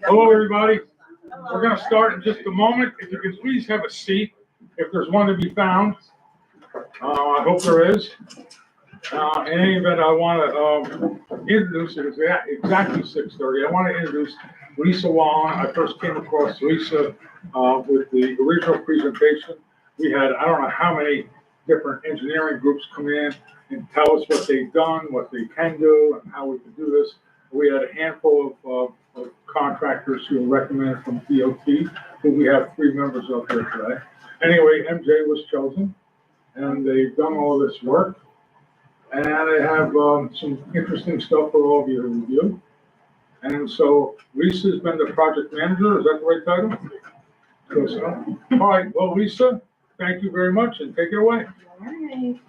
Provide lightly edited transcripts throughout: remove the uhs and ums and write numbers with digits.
Hello, everybody. We're going to start in just a moment. If you can please have a seat, if there's one to be found. I hope there is. In any event, I want to introduce it. It's exactly 6:30. I want to introduce Lisa Wallin. I first came across Lisa with the original presentation. We had, I don't know how many different engineering groups come in and tell us what they've done, what they can do, and how we can do this. We had a handful of contractors who were recommended from DOT, who we have 3 members of here today. Anyway, MJ was chosen, and they've done all this work. And they have some interesting stuff for all of you to review. And so Lisa's been the project manager. Is that the right title? So. All right. Well, Lisa, thank you very much, and take it away. All right.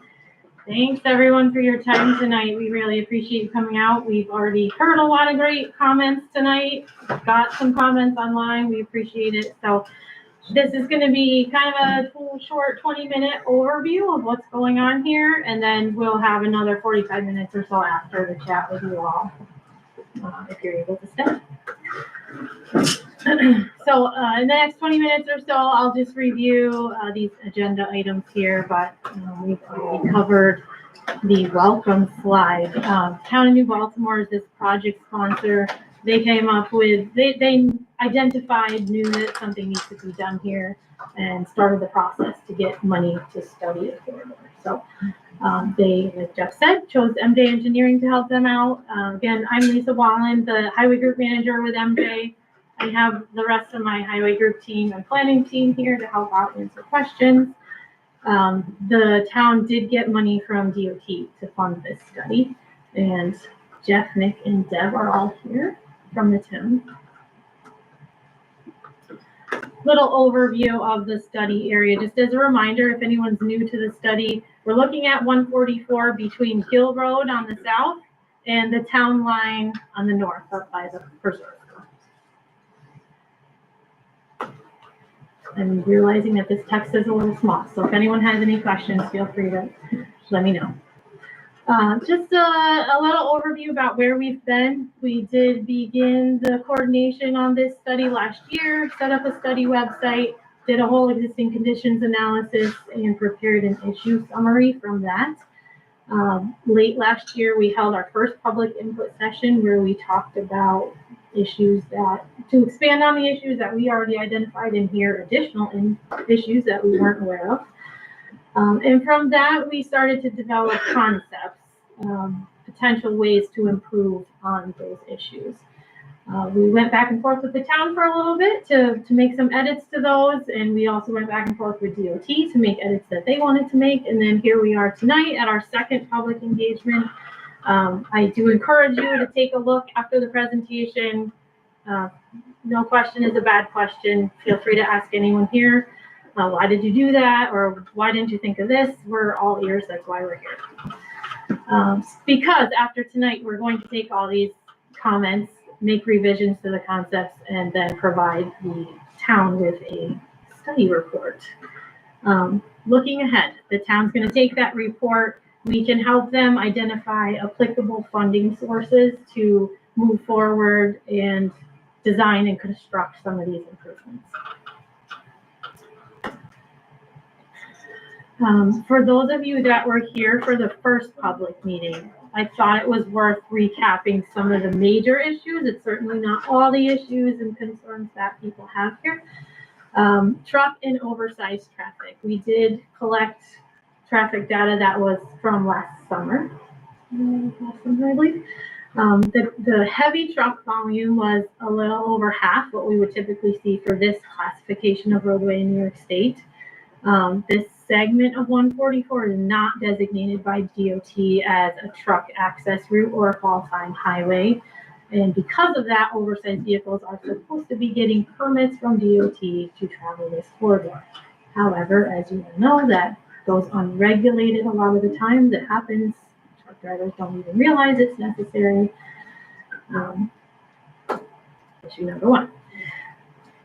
Thanks, everyone, for your time tonight. We really appreciate you coming out. We've already heard a lot of great comments tonight. Got some comments online. We appreciate it. So this is going to be kind of a short 20-minute overview of what's going on here, and then we'll have another 45 minutes or so after to chat with you all, if you're able to stay. So in the next 20 minutes or so, I'll just review these agenda items here, but we've already covered the welcome slide. Town of New Baltimore is this project sponsor. They came up with, they identified, knew that something needs to be done here, and started the process to get money to study it further. So they, like Jeff said, chose MJ Engineering to help them out. Again, I'm Lisa Wallin, the highway group manager with MJ. I have the rest of my highway group team and planning team here to help out and answer questions. The town did get money from DOT to fund this study, and Jeff, Nick, and Deb are all here from the town. Little overview of the study area. Just as a reminder, if anyone's new to the study, we're looking at 144 between Hill Road on the south and the town line on the north, up by the preserve. I'm realizing that this text is a little small, so if anyone has any questions, feel free to let me know. Just a little overview about where we've been. We did begin the coordination on this study last year, set up a study website, did a whole existing conditions analysis, and prepared an issue summary from that. Late last year, we held our first public input session where we talked about issues to expand on the issues that we already identified and hear additional issues that we weren't aware of. And from that, we started to develop concepts, potential ways to improve on those issues. We went back and forth with the town for a little bit to make some edits to those, and we also went back and forth with DOT to make edits that they wanted to make, and then here we are tonight at our second public engagement. I do encourage you to take a look after the presentation. No question is a bad question. Feel free to ask anyone here. Why did you do that? Or why didn't you think of this? We're all ears. That's why we're here. Because after tonight, we're going to take all these comments, make revisions to the concepts, and then provide the town with a study report. Looking ahead, the town's going to take that report. We can help them identify applicable funding sources to move forward and design and construct some of these improvements. For those of you that were here for the first public meeting, I thought it was worth recapping some of the major issues. It's certainly not all the issues and concerns that people have here. Truck and oversized traffic. We did collect traffic data that was from last summer, I believe. The heavy truck volume was a little over half what we would typically see for this classification of roadway in New York State. This segment of 144 is not designated by DOT as a truck access route or a fall-time highway. And because of that, oversized vehicles are supposed to be getting permits from DOT to travel this corridor. However, as you know, that goes unregulated a lot of the times. It happens. Truck drivers don't even realize it's necessary. Issue number one.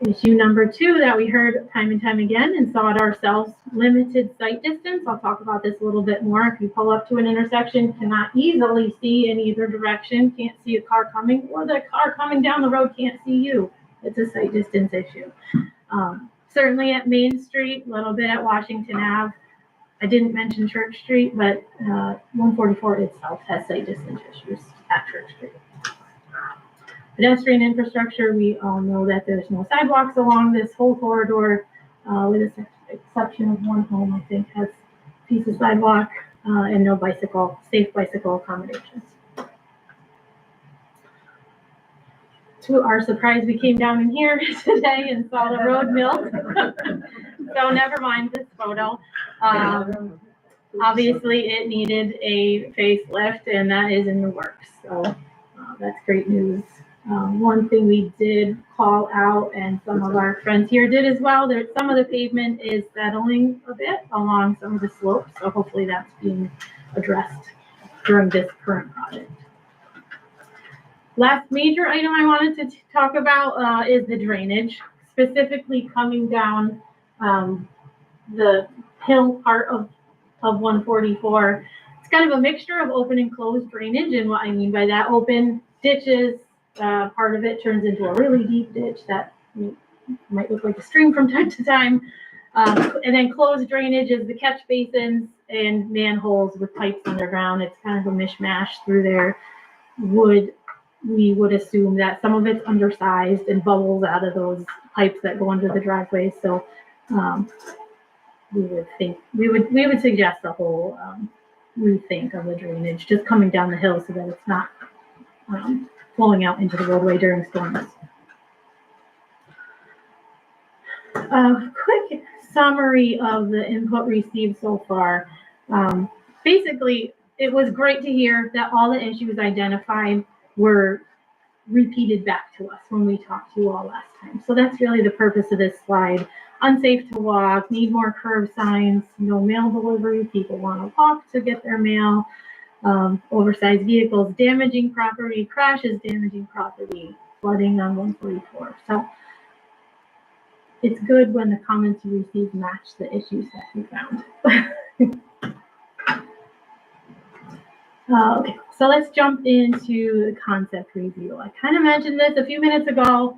Issue number 2 that we heard time and time again and saw it ourselves, limited sight distance. I'll talk about this a little bit more. If you pull up to an intersection, cannot easily see in either direction, can't see a car coming, or the car coming down the road can't see you. It's a sight distance issue. Certainly at Main Street, a little bit at Washington Ave. I didn't mention Church Street, but 144 itself has sight distance issues at Church Street. Pedestrian infrastructure, we all know that there's no sidewalks along this whole corridor, with the exception of one home, I think, has a piece of sidewalk, and no safe bicycle accommodations. To our surprise, we came down in here today and saw the road milled. So never mind this photo. Obviously, it needed a facelift, and that is in the works. So that's great news. One thing we did call out, and some of our friends here did as well, some of the pavement is settling a bit along some of the slopes. So hopefully that's being addressed during this current project. Last major item I wanted to talk about is the drainage, specifically coming down the hill part of 144. It's kind of a mixture of open and closed drainage, and what I mean by that, open ditches, part of it turns into a really deep ditch that might look like a stream from time to time, and then closed drainage is the catch basins and manholes with pipes underground. It's kind of a mishmash through there. We would assume that some of it's undersized and bubbles out of those pipes that go under the driveway. So we would suggest a whole rethink of the drainage, just coming down the hill so that it's not flowing out into the roadway during storms. A quick summary of the input received so far. Basically, it was great to hear that all the issues identified were repeated back to us when we talked to you all last time. So that's really the purpose of this slide. Unsafe to walk, need more curb signs, no mail delivery, people want to walk to get their mail, oversized vehicles damaging property, crashes damaging property, flooding on 144. So it's good when the comments you receive match the issues that you found. Okay, so let's jump into the concept review. I kind of mentioned this a few minutes ago.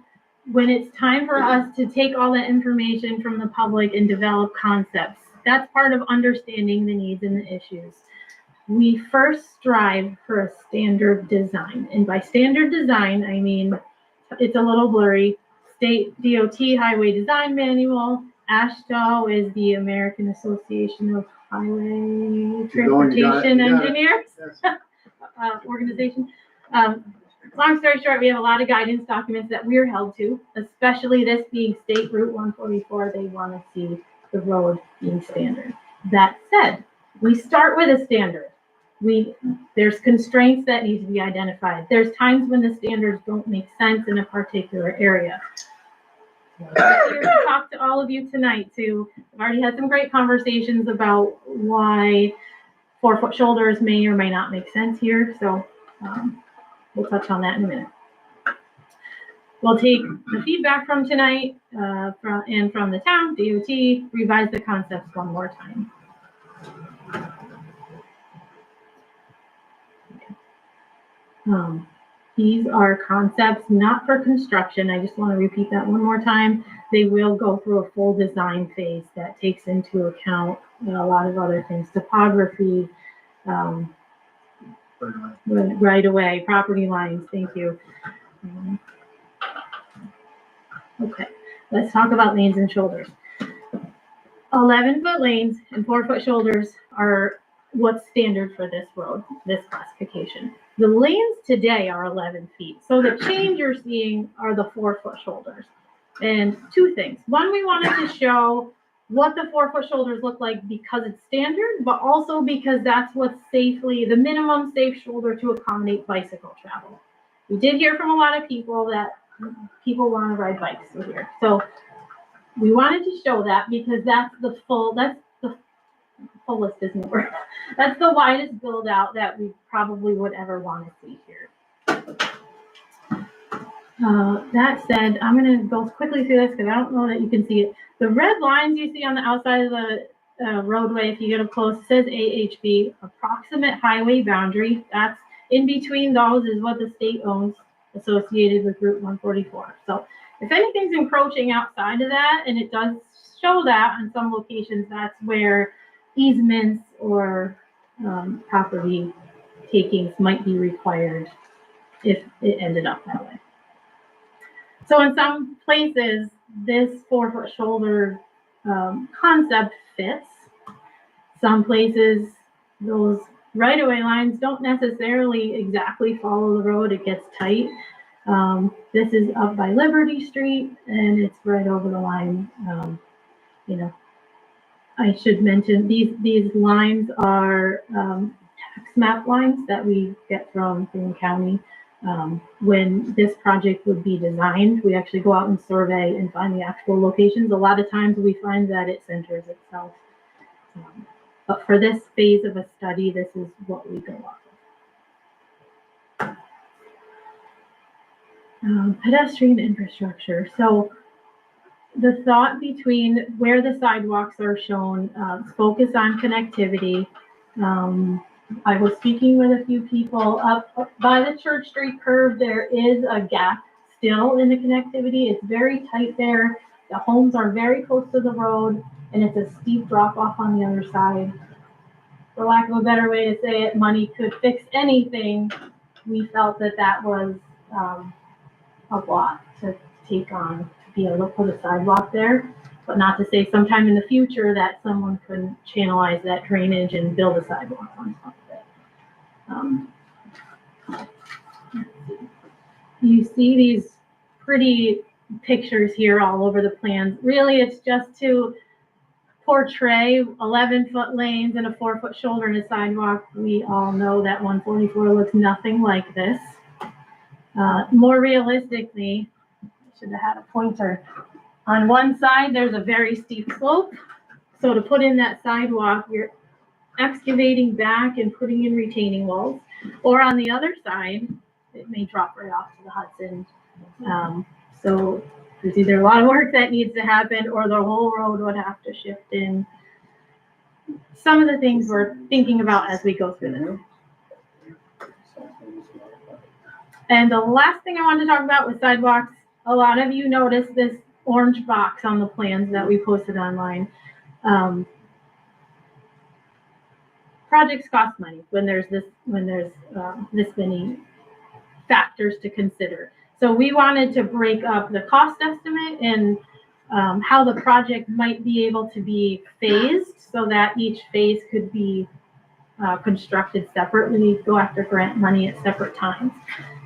When it's time for us to take all the information from the public and develop concepts, that's part of understanding the needs and the issues. We first strive for a standard design. And by standard design, I mean, it's a little blurry. State DOT Highway Design Manual. AASHTO is the American Association of Highway Transportation Engineers organization. Long story short, we have a lot of guidance documents that we're held to, especially this being State Route 144. They want to see the road being standard. That said, we start with a standard. There's constraints that need to be identified. There's times when the standards don't make sense in a particular area. I'm here to talk to all of you tonight too. I've already had some great conversations about why 4-foot shoulders may or may not make sense here. So we'll touch on that in a minute. We'll take the feedback from tonight from the town, DOT, revise the concepts one more time. These are concepts not for construction. I just want to repeat that one more time. They will go through a full design phase that takes into account a lot of other things, topography, right away, property lines. Thank you. Okay, let's talk about lanes and shoulders. 11-foot lanes and 4-foot shoulders are what's standard for this road, this classification. The lanes today are 11 feet. So the change you're seeing are the 4-foot shoulders. And two things. One, we wanted to show what the 4-foot shoulders look like because it's standard, but also because that's what's safely, the minimum safe shoulder to accommodate bicycle travel. We did hear from a lot of people that people want to ride bikes through here. So we wanted to show that because that's the fullest isn't the word. That's the widest build out that we probably would ever want to see here. That said, I'm going to go quickly through this because I don't know that you can see it. The red lines you see on the outside of the roadway, if you get up close, it says AHB, approximate highway boundary. That's in between those is what the state owns associated with Route 144. So if anything's encroaching outside of that, and it does show that on some locations, that's where easements or property takings might be required if it ended up that way. So in some places, this 4-foot shoulder concept fits. Some places, those right-of-way lines don't necessarily exactly follow the road. It gets tight. This is up by Liberty Street, and it's right over the line. You know, I should mention these lines are tax map lines that we get from the county. When this project would be designed, we actually go out and survey and find the actual locations. A lot of times we find that it centers itself. But for this phase of a study, this is what we go off of. Pedestrian infrastructure. So the thought between where the sidewalks are shown, focus on connectivity. I was speaking with a few people up by the Church Street curve. There is a gap still in the connectivity. It's very tight there. The homes are very close to the road, and it's a steep drop off on the other side. For lack of a better way to say it, money could fix anything. We felt that that was a lot to take on to be able to put a sidewalk there. But not to say sometime in the future that someone could channelize that drainage and build a sidewalk on top of it. You see these pretty pictures here all over the plans. Really, it's just to portray 11-foot lanes and a 4-foot shoulder and a sidewalk. We all know that 144 looks nothing like this. More realistically, I should have had a pointer. On one side, there's a very steep slope. So to put in that sidewalk, you're excavating back and putting in retaining walls. Or on the other side, it may drop right off to the Hudson. So there's either a lot of work that needs to happen or the whole road would have to shift in. Some of the things we're thinking about as we go through this. And the last thing I wanted to talk about was sidewalks. A lot of you noticed this orange box on the plans that we posted online. Projects cost money when there's this many factors to consider. So we wanted to break up the cost estimate and how the project might be able to be phased so that each phase could be constructed separately, go after grant money at separate times.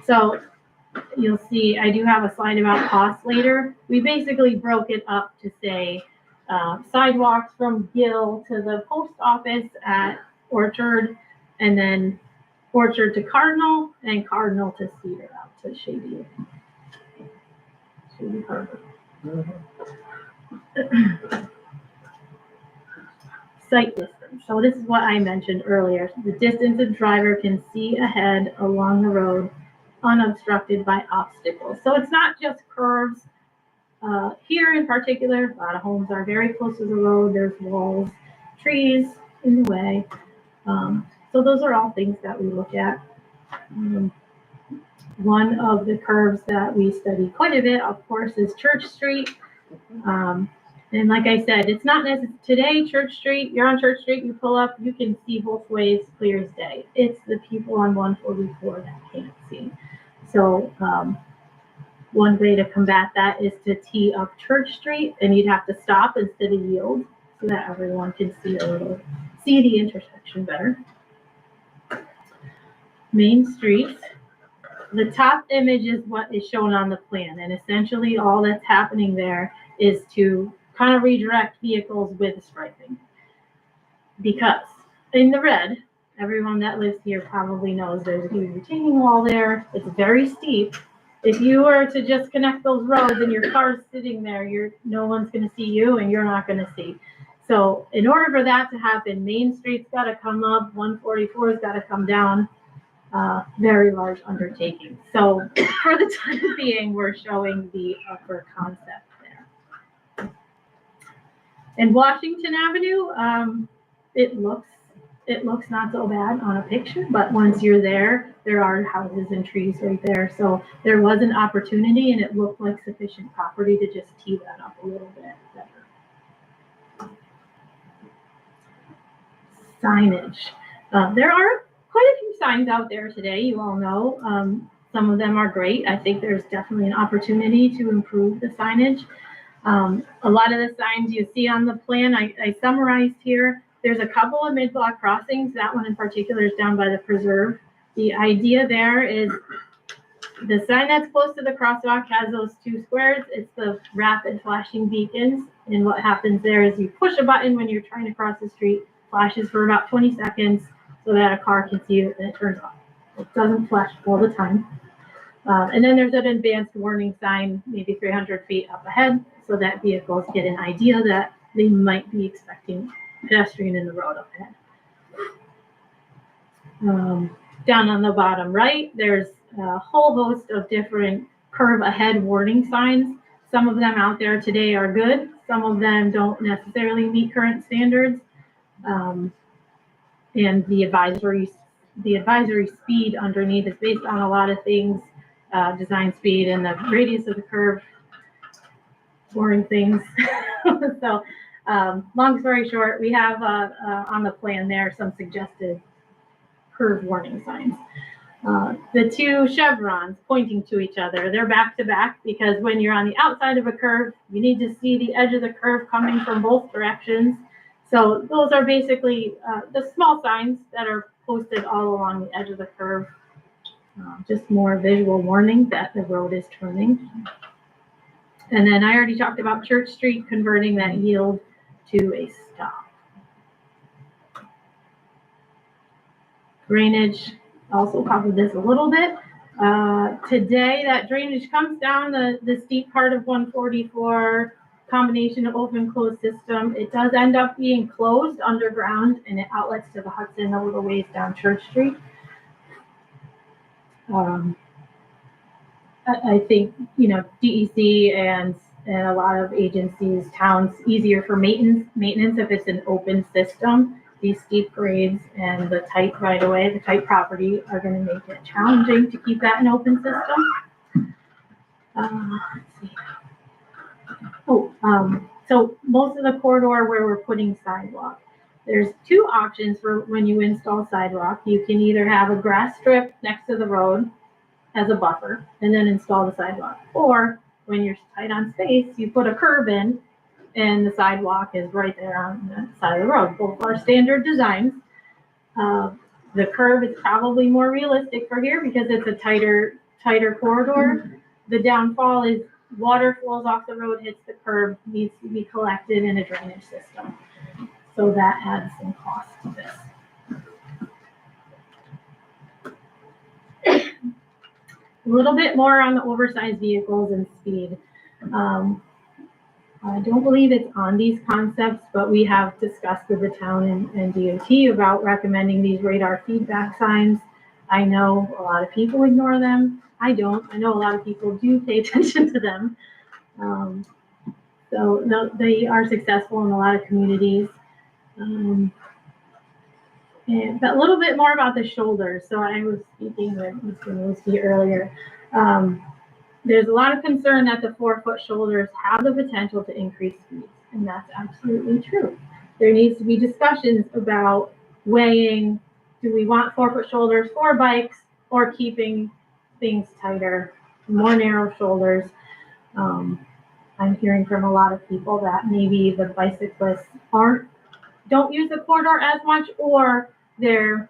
So you'll see, I do have a slide about costs later. We basically broke it up to say sidewalks from Gill to the post office at Orchard, and then Orchard to Cardinal, and Cardinal to Cedar out to Shady Harbor. Sight distance. So this is what I mentioned earlier. The distance a driver can see ahead along the road unobstructed by obstacles. So it's not just curves. Here in particular, a lot of homes are very close to the road. There's walls, trees in the way. So those are all things that we look at. One of the curves that we study quite a bit, of course, is Church Street. And like I said, it's not necessary. Today, Church Street, you're on Church Street, you pull up, you can see both ways clear as day. It's the people on 144 that can't see. So one way to combat that is to tee up Church Street, and you'd have to stop instead of yield so that everyone can see the intersection better. Main streets. The top image is what is shown on the plan, and essentially all that's happening there is to kind of redirect vehicles with striping. Because in the red, everyone that lives here probably knows there's a huge retaining wall there. It's very steep. If you were to just connect those roads and your car's sitting there, no one's going to see you and you're not going to see. So in order for that to happen, Main Street's got to come up, 144's got to come down. very large undertaking. So for the time being, we're showing the upper concept there. And Washington Avenue, it looks not so bad on a picture, but once you're there, there are houses and trees right there. So there was an opportunity, and it looked like sufficient property to just tee that up a little bit better. Signage. There are quite a few signs out there today, you all know. Some of them are great. I think there's definitely an opportunity to improve the signage. A lot of the signs you see on the plan, I summarized here. There's a couple of mid-block crossings. That one in particular is down by the preserve. The idea there is the sign that's close to the crosswalk has those two squares. It's the rapid flashing beacons. And what happens there is you push a button when you're trying to cross the street, flashes for about 20 seconds so that a car can see it, and it turns off. It doesn't flash all the time. And then there's an advanced warning sign, maybe 300 feet up ahead, so that vehicles get an idea that they might be expecting pedestrian in the road up ahead. Down on the bottom right, there's a whole host of different curve ahead warning signs. Some of them out there today are good. Some of them don't necessarily meet current standards. And the advisory speed underneath is based on a lot of things, design speed and the radius of the curve, boring things. So long story short, we have on the plan there some suggested curve warning signs. The two chevrons pointing to each other, they're back to back because when you're on the outside of a curve, you need to see the edge of the curve coming from both directions. So those are basically the small signs that are posted all along the edge of the curve. Just more visual warning that the road is turning. And then I already talked about Church Street converting that yield to a stop. Drainage, also covered this a little bit. Today, that drainage comes down the steep part of 144, combination of open closed system. It does end up being closed underground, and it outlets to the Hudson a little ways down Church Street. I think, DEC and a lot of agencies, towns, easier for maintenance if it's an open system. These steep grades and the tight right-of-way, the tight property are going to make it challenging to keep that an open system. Let's see. So most of the corridor where we're putting sidewalk, there's two options for when you install sidewalk. You can either have a grass strip next to the road as a buffer and then install the sidewalk. Or when you're tight on space, you put a curb in and the sidewalk is right there on the side of the road. Both are standard designs. The curb is probably more realistic for here because it's a tighter corridor. The downfall is water flows off the road, hits the curb, needs to be collected in a drainage system. So that adds some cost to this. A little bit more on the oversized vehicles and speed. I don't believe it's on these concepts, but we have discussed with the town and DOT about recommending these radar feedback signs. I know a lot of people ignore them. I don't. I know a lot of people do pay attention to them. So no, they are successful in a lot of communities. And but a little bit more about the shoulders. So I was speaking with Mr. Mosby earlier. There's a lot of concern that the 4-foot shoulders have the potential to increase speeds, and that's absolutely true. There needs to be discussions about weighing, do we want 4-foot shoulders for bikes or keeping things tighter, more narrow shoulders. I'm hearing from a lot of people that maybe the bicyclists don't use the corridor as much, or they're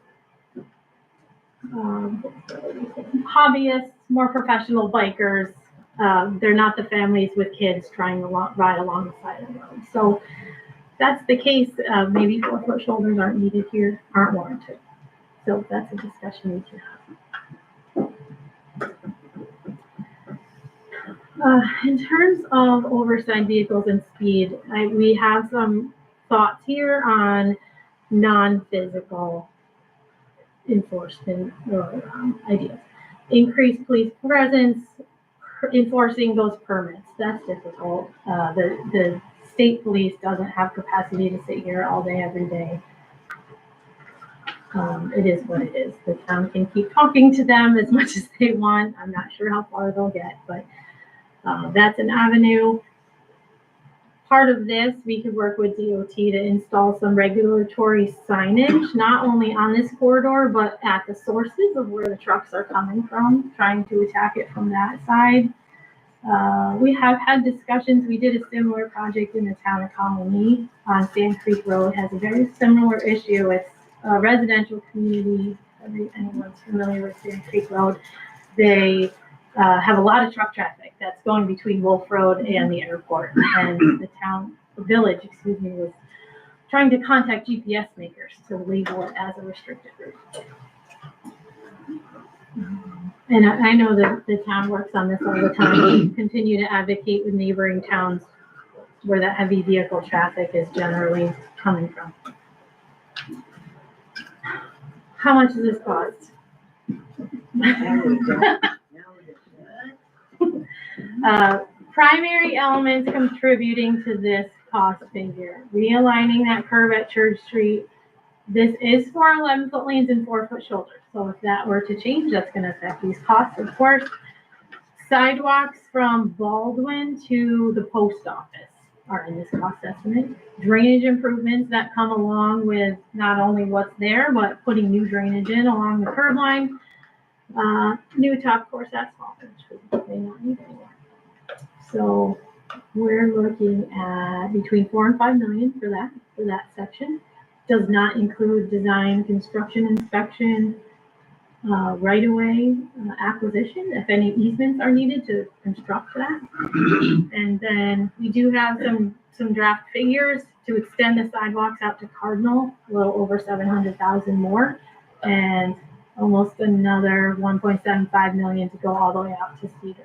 hobbyists, more professional bikers. They're not the families with kids trying to ride along the side of the road. So that's the case. Maybe 4-foot shoulders aren't needed here, aren't warranted. So that's a discussion we can have. In terms of oversized vehicles and speed, we have some thoughts here on non-physical enforcement ideas. Increased police presence, enforcing those permits. That's difficult. The state police doesn't have capacity to sit here all day, every day. It is what it is. The town can keep talking to them as much as they want. I'm not sure how far they'll get, but that's an avenue. Part of this, we could work with DOT to install some regulatory signage, not only on this corridor, but at the sources of where the trucks are coming from, trying to attack it from that side. We have had discussions. We did a similar project in the town of Colony on Sand Creek Road. It has a very similar issue. It's a residential community. Anyone's familiar with Sand Creek Road, they have a lot of truck traffic that's going between Wolf Road and the airport. And the village, was trying to contact GPS makers to label it as a restricted route. And I know that the town works on this all the time. We continue to advocate with neighboring towns where that heavy vehicle traffic is generally coming from. How much does this cost? Primary elements contributing to this cost figure. Realigning that curve at Church Street. This is for 11-foot lanes and 4-foot shoulders. So if that were to change, that's going to affect these costs, of course. Sidewalks from Baldwin to the post office are in this cost estimate. Drainage improvements that come along with not only what's there, but putting new drainage in along the curb line. New top course asphalt, which we may not need anymore. So we're looking at between $4 and $5 million for that section. Does not include design, construction, inspection, right-of-way acquisition, if any easements are needed to construct that. And then we do have some draft figures to extend the sidewalks out to Cardinal, a little over 700,000 more, and almost another 1.75 million to go all the way out to Cedar.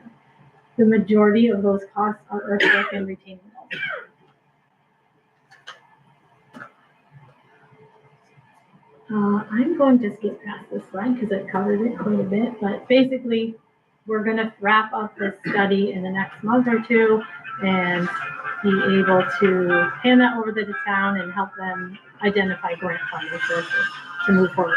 The majority of those costs are earthwork and retaining walls. I'm going to skip past this slide because I've covered it quite a bit, but basically we're going to wrap up this study in the next month or two and be able to hand that over to the town and help them identify grant funding sources to move forward.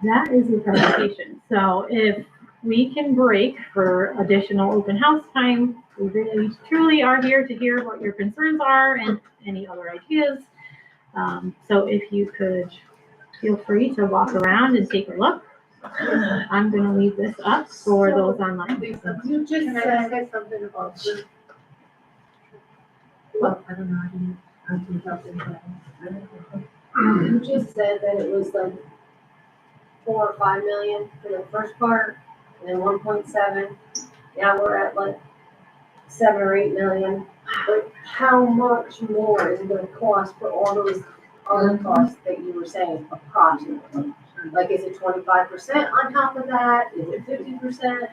That is the presentation. So if we can break for additional open house time, we really truly are here to hear what your concerns are and any other ideas. So if you could feel free to walk around and take a look. I'm going to leave this up for those online. You just said something about this. Well, I don't know. I didn't help you just said that it was like 4 or 5 million for the first part, and then 1.7. Now we're at like 7 or 8 million. But how much more is it going to cost for all those other costs that you were saying approximately? Like, is it 25% on top of that? Is it 50%?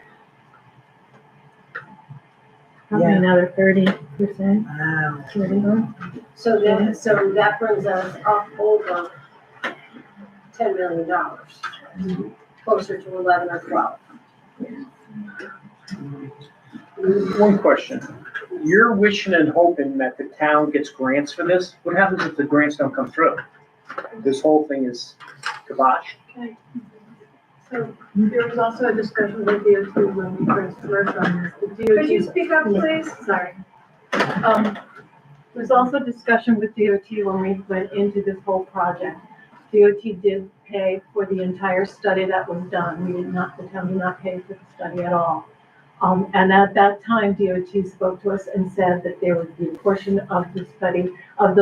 Probably another 30%. Wow. So that brings us up over $10 million, closer to 11 or 12. One question. You're wishing and hoping that the town gets grants for this. What happens if the grants don't come through? This whole thing is kibosh. Okay. So there was also a discussion with DOT when we first worked on this. The DOT. Could you speak up, please? Sorry. There's also discussion with DOT when we went into this whole project. DOT did pay for the entire study that was done. The town did not pay for the study at all. And at that time, DOT spoke to us and said that there would be a portion of the study of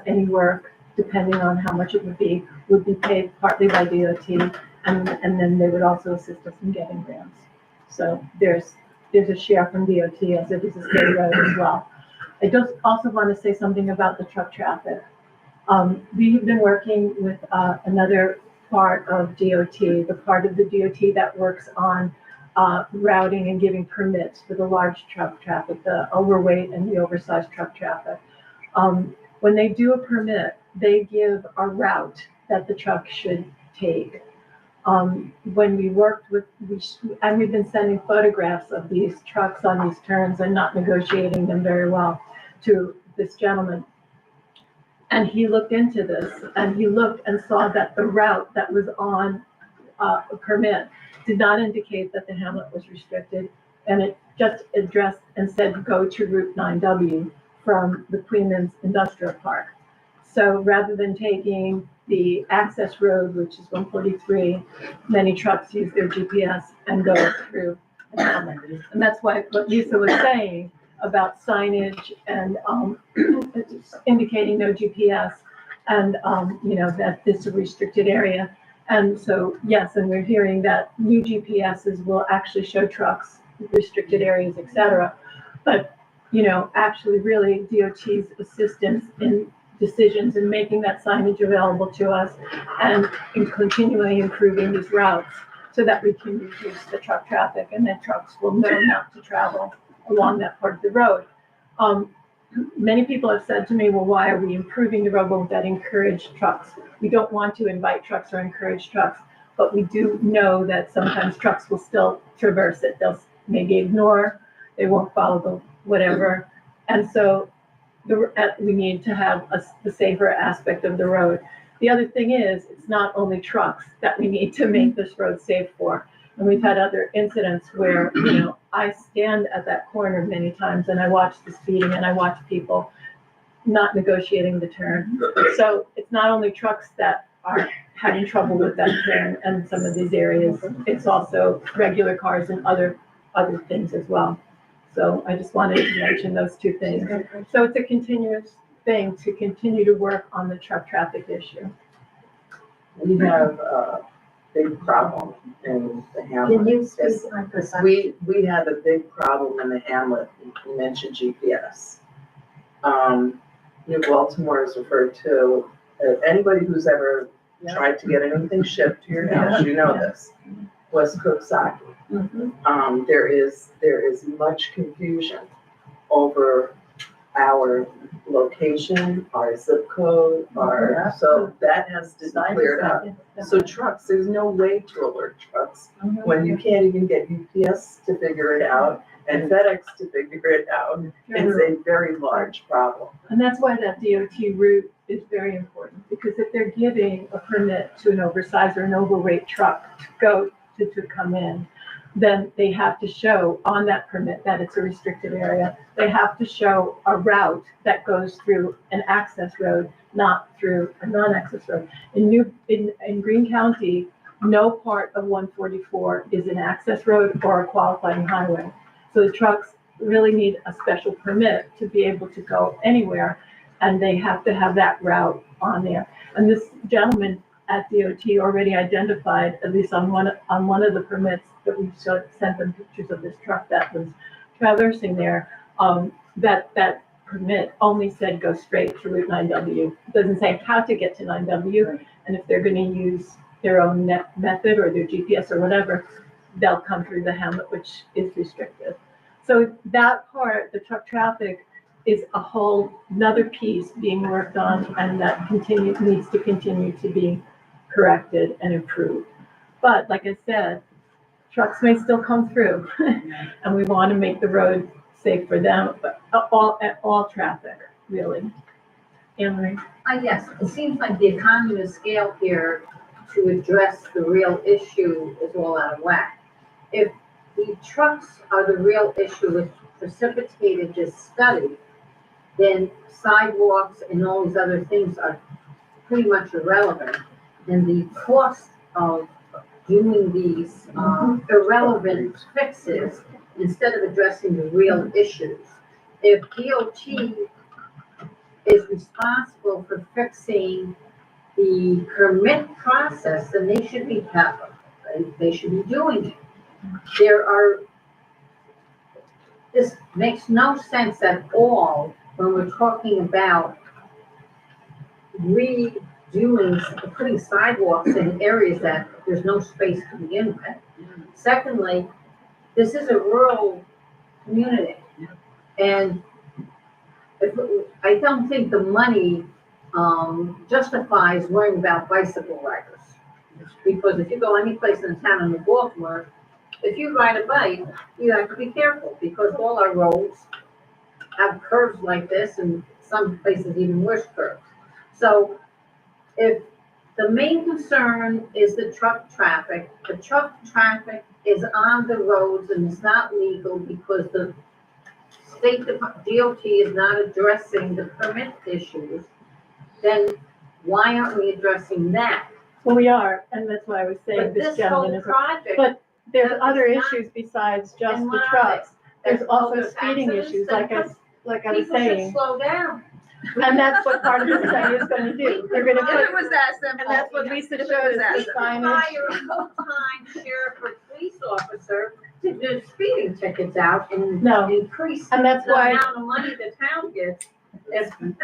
any work, depending on how much it would be paid partly by DOT, and then they would also assist us in getting grants. So there's a share from DOT as it is a state road as well. I just also want to say something about the truck traffic. We have been working with another part of DOT, the part of the DOT that works on routing and giving permits for the large truck traffic, the overweight and the oversized truck traffic. When they do a permit, they give a route that the truck should take. When we worked with, and we've been sending photographs of these trucks on these turns and not negotiating them very well to this gentleman. And he looked into this, and he looked and saw that the route that was on a permit did not indicate that the hamlet was restricted, and it just addressed and said, go to Route 9W from the Queen's Industrial Park. So rather than taking the access road, which is 143, many trucks use their GPS and go through the hamlet. And that's why what Lisa was saying about signage and indicating no GPS and, that this is a restricted area. And so, yes, and we're hearing that new GPSs will actually show trucks, restricted areas, et cetera. But, actually really DOT's assistance in decisions and making that signage available to us and in continually improving these routes so that we can reduce the truck traffic and that trucks will know not to travel along that part of the road. Many people have said to me, well, why are we improving the road that encourage trucks? We don't want to invite trucks or encourage trucks, but we do know that sometimes trucks will still traverse it. They'll maybe ignore, they won't follow the whatever. And so we need to have the safer aspect of the road. The other thing is, it's not only trucks that we need to make this road safe for. And we've had other incidents where, I stand at that corner many times and I watch the speeding and I watch people not negotiating the turn. So it's not only trucks that are having trouble with that turn and some of these areas, it's also regular cars and other things as well. So I just wanted to mention those two things. So it's a continuous thing to continue to work on the truck traffic issue. We have a big problem in the hamlet. Can you speak like this? We have a big problem in the hamlet. You mentioned GPS. New Baltimore is referred to, anybody who's ever tried to get anything shipped to your house, you know this. West Cooksaki. There is much confusion over our location, our zip code, so that has to be cleared up. So trucks, there's no way to alert trucks when you can't even get UPS to figure it out and FedEx to figure it out. It's a very large problem. And that's why that DOT route is very important, because if they're giving a permit to an oversized or an overweight truck to come in, then they have to show on that permit that it's a restricted area. They have to show a route that goes through an access road, not through a non-access road. In Greene County, no part of 144 is an access road or a qualifying highway. So the trucks really need a special permit to be able to go anywhere, and they have to have that route on there. And this gentleman at DOT already identified, at least on one of the permits that we sent them pictures of this truck that was traversing there, that permit only said go straight to Route 9W. It doesn't say how to get to 9W, and if they're gonna use their own method or their GPS or whatever, they'll come through the hamlet, which is restricted. So that part, the truck traffic, is a whole another piece being worked on, and that needs to continue to be corrected and improved. But like I said, trucks may still come through, and we want to make the road safe for them, but all traffic, really. Anne-Marie? Yes, it seems like the economy of scale here to address the real issue is all out of whack. If the trucks are the real issue which precipitated this study, then sidewalks and all these other things are pretty much irrelevant. And the cost of doing these irrelevant fixes instead of addressing the real issues. If DOT is responsible for fixing the permit process, then they should be doing it. This makes no sense at all when we're talking about putting sidewalks in areas that there's no space to begin with. Secondly, this is a rural community, and I don't think the money justifies worrying about bicycle riders. Because if you go any place in town in Baltimore, if you ride a bike, you have to be careful because all our roads have curves like this and some places even worse curves. So if the main concern is the truck traffic is on the roads and it's not legal because the state DOT is not addressing the permit issues, then why aren't we addressing that? Well, we are, and that's why I was saying But this this gentleman whole is. project. But there's It's other not- issues besides just and the what are trucks. they? There's also there's speeding accidents, issues, then like I was People should saying. slow down. And that's what part of the study is gonna do. They're gonna If put, it was that simple. and that's what Lisa If it showed was that us, the simple. signage. Hire a full-time sheriff or police officer to do speeding tickets out and No. increase And that's the why, amount of money the town gets. If people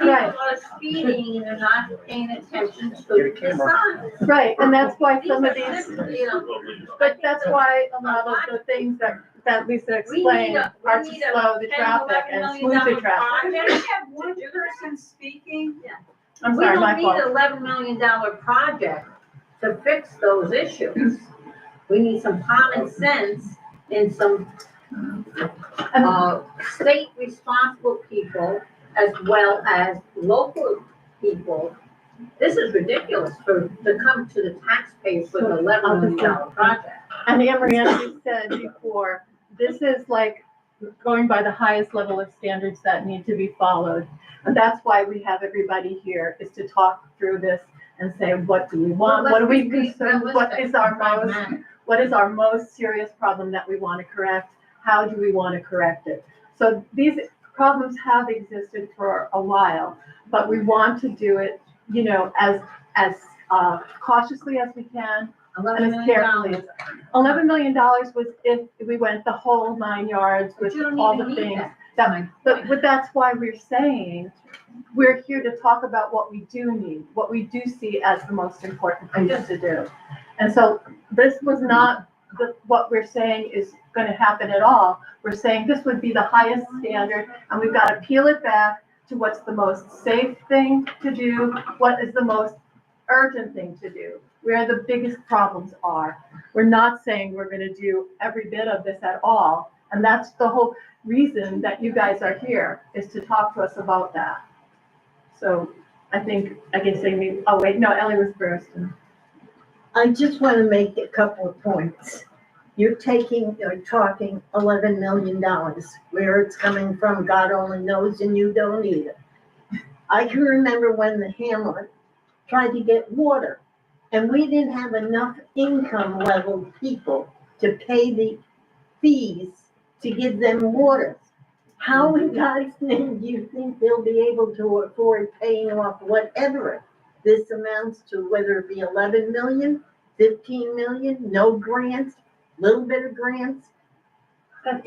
Right. are speeding and they're not paying attention to Get a the camera. signs. right, and that's why These some are of these, simple, you know, but that's why a lot of the things that Lisa explained are to slow the traffic and smooth the traffic. Can I have one person speaking? I'm We sorry, my don't need fault. $11 million project to fix those issues. We need some common sense and some, state responsible people as well as local people. This is ridiculous to come to the taxpayers with an $11 million project. And Anne Marie, as you said before, this is like going by the highest level of standards that need to be followed. And that's why we have everybody here, is to talk through this and say, what do we want? What are we concerned? What is our most serious problem that we want to correct? How do we want to correct it? So these problems have existed for a while, but we want to do it, as cautiously as we can. And as carefully. $11 million was if we went the whole 9 yards with But you don't all even the need things. that. But that's why we're saying, we're here to talk about what we do need, what we do see as the most important things to do. And so this was not what we're saying is gonna happen at all. We're saying this would be the highest standard, and we've got to peel it back to what's the most safe thing to do, what is the most urgent thing to do, where the biggest problems are. We're not saying we're gonna do every bit of this at all, and that's the whole reason that you guys are here, is to talk to us about that. So I think I can say me, oh wait, no, Ellie was first. I just want to make a couple of points. You're talking $11 million. Where it's coming from, God only knows, and you don't either. I can remember when the hamlet tried to get water, and we didn't have enough income level people to pay the fees to give them water. How in God's name do you think they'll be able to afford paying off whatever this amounts to, whether it be 11 million, 15 million, no grants, little bit of grants?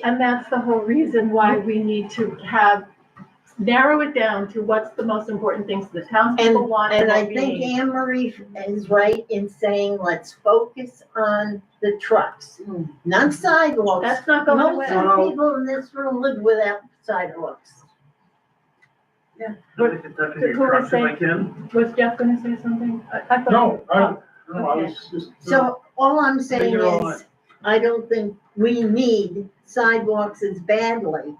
And that's the whole reason why we need to narrow it down to what's the most important things the townspeople want and And I what we think need. Anne Marie is right in saying, let's focus on the trucks, not sidewalks. That's not going Most away. of the people in this room live without sidewalks. Who was saying, was Jeff gonna say something? I thought. No, I Okay. was just. So all I'm saying Take it all is, I don't think we need sidewalks as badly.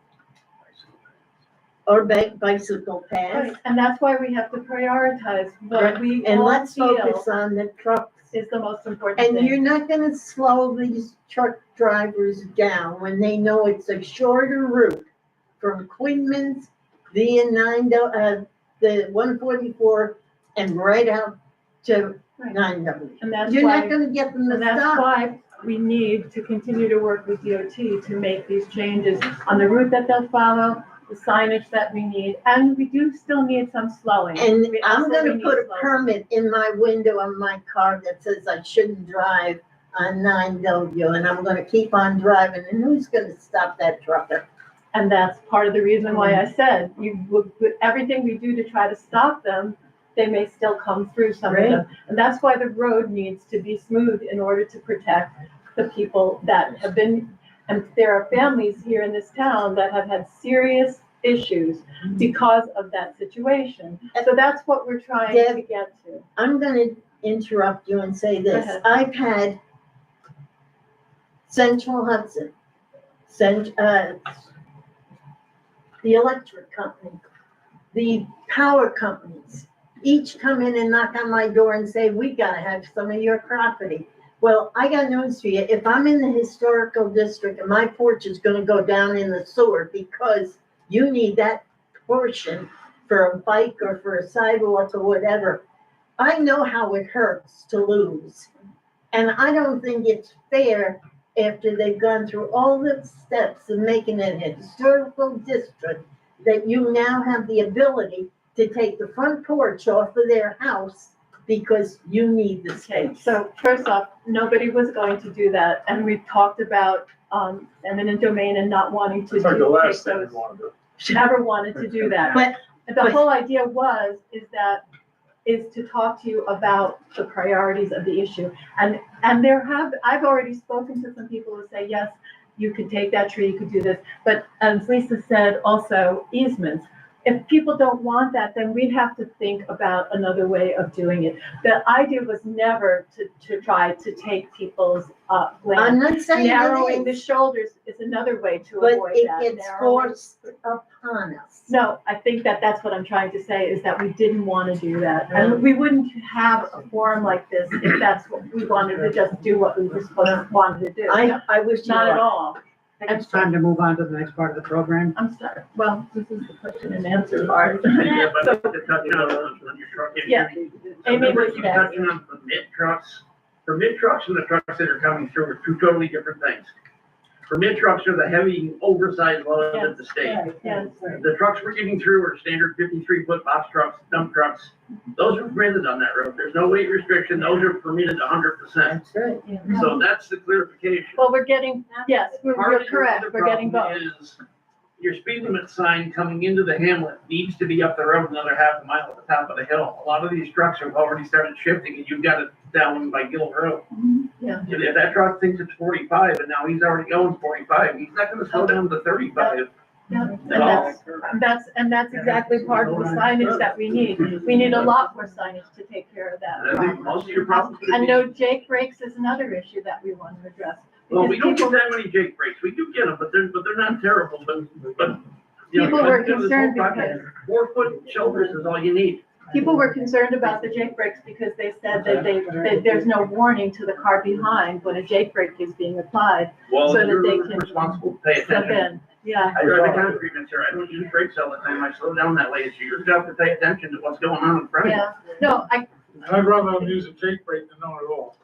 Or bicycle paths. Right, and that's why we have to prioritize what we And all let's feel focus on the trucks. is the most important And thing. you're not gonna slow these truck drivers down when they know it's a shorter route from Quinman's via the 144 and right out to Right. 9W. And that's You're not why, gonna get them to and that's stop. why we need to continue to work with DOT to make these changes on the route that they'll follow, the signage that we need, and we do still need some slowing. And We I'm absolutely gonna need put a slowing. permit in my window on my car that says I shouldn't drive on 9W, and I'm gonna keep on driving, and who's gonna stop that trucker? And that's part of the reason why I said, everything we do to try to stop them, they may still come through some of them. And that's why the road needs to be smooth in order to protect the people that have been, and there are families here in this town that have had serious issues because of that situation. So that's what we're trying to get to. I'm gonna interrupt you and say Go this. ahead. I've had Central Hudson, the electric company, the power companies, each come in and knock on my door and say, we gotta have some of your property. Well, I got news for you. If I'm in the historical district and my porch is gonna go down in the sewer because you need that portion for a bike or for a sidewalk or whatever, I know how it hurts to lose. And I don't think it's fair after they've gone through all the steps of making it a historical district that you now have the ability to take the front porch off of their house because you need the Okay, space. so first off, nobody was going to do that, and we talked about, eminent domain and not wanting to It's like the take last thing we those. want to do. Never wanted to do that. But The whole idea is to talk to you about the priorities of the issue. And I've already spoken to some people who say, yes, you could take that tree, you could do this. But as Lisa said, also easements. If people don't want that, then we'd have to think about another way of doing it. The idea was never to try to take people's I'm land. not saying Narrowing it the is, shoulders is another way to but avoid it that. gets Narrowing- forced upon us. No, I think that's what I'm trying to say, is that we didn't want to do that. And we wouldn't have a forum like this if that's what we wanted to just do what we were wanted to do. I wish you Not at were. all. I think it's time to move on to the next part of the program. I'm sorry. Well, this is the question and answer part. Yeah, but So, to touch on your truck issue. yeah, Amy was Keep next. touching on permit trucks. Permit trucks and the trucks that are coming through are two totally different things. Permit trucks are the heavy, oversized loads of the state. Yes. The trucks we're getting through are standard 53-foot box trucks, dump trucks. Those are permitted on that road. There's no weight restriction. Those are permitted 100%. That's right. So that's the clarification. Well, we're getting, yes, Part you're of the correct. other We're getting both. problem is your speed limit sign coming into the hamlet needs to be up the road another half a mile at the top of the hill. A lot of these trucks have already started shifting and you've got it down by Gill Road. Yeah. If that truck thinks it's 45 and now he's already going 45, he's not gonna slow down to 35 Yeah, at all. and that's exactly part of the signage that we need. We need a lot more signage to take care of that And I think problem. most of your problems. And no Jake breaks is another issue that we want to address. Well, we don't Because get that many Jake breaks. We do get them, but they're not terrible, but. you know, People were this whole concerned project, 4-foot shoulders is all you need. People were concerned about the Jake breaks because they said that there's no warning to the car behind when a Jake brake is being applied. Well, So that you're they can responsible to pay Step attention. in, yeah. I drive a concrete mixer, I don't use brakes all the time, I slow down that way, it's your job to pay attention to what's going on in front of you. Yeah, no, And I'd rather them use a Jake brake than none at all.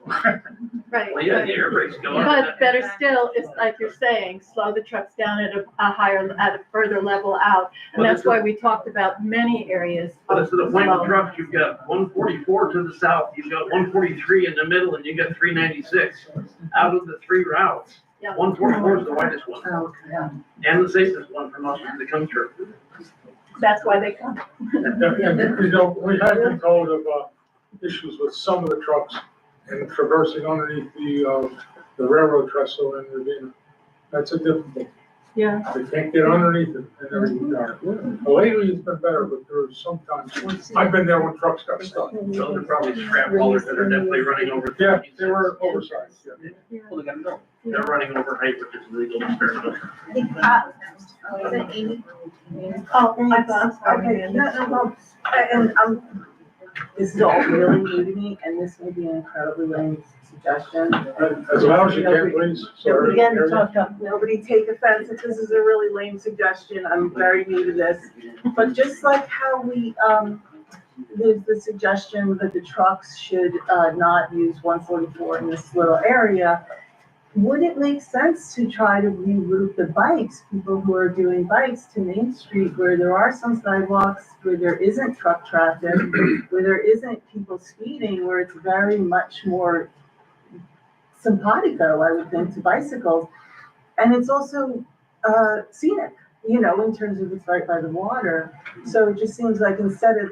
right. Well, yeah, the air brakes go up. But better still, it's like you're saying, slow the trucks down at a further level out. And Well, that's this is- why we talked about many areas. But of it's to the point with slow. trucks, you've got 144 to the south, you've got 143 in the middle, and you got 396. Out of the three routes, Yeah. 144 is the widest one, Yeah. and the safest one for most of the come through. That's why they come. And, you know, we have been told of, issues with some of the trucks and traversing underneath the railroad trestle in Ravenna. That's a difficult, Yeah. they can't get underneath it and everything. Well, lately it's been better, but there was sometimes, I've been there when trucks got stuck. Those are probably scrap haulers that are definitely running over. Yeah, they were oversized, yeah. Well, they gotta know. They're running over height, which is illegal. Oh, I'm sorry. Okay, no, and this is all really new to me, and this may be an incredibly lame suggestion. As loud as you can, please. Sorry. Again, talk up. Nobody take offense if this is a really lame suggestion, I'm very new to this. But just like how there's the suggestion that the trucks should not use 144 in this little area, would it make sense to try to reroute the bikes, people who are doing bikes, to Main Street where there are some sidewalks, where there isn't truck traffic, where there isn't people speeding, where it's very much more simpatico, I would think, to bicycles. And it's also scenic, you know, in terms of it's right by the water. So it just seems like instead of,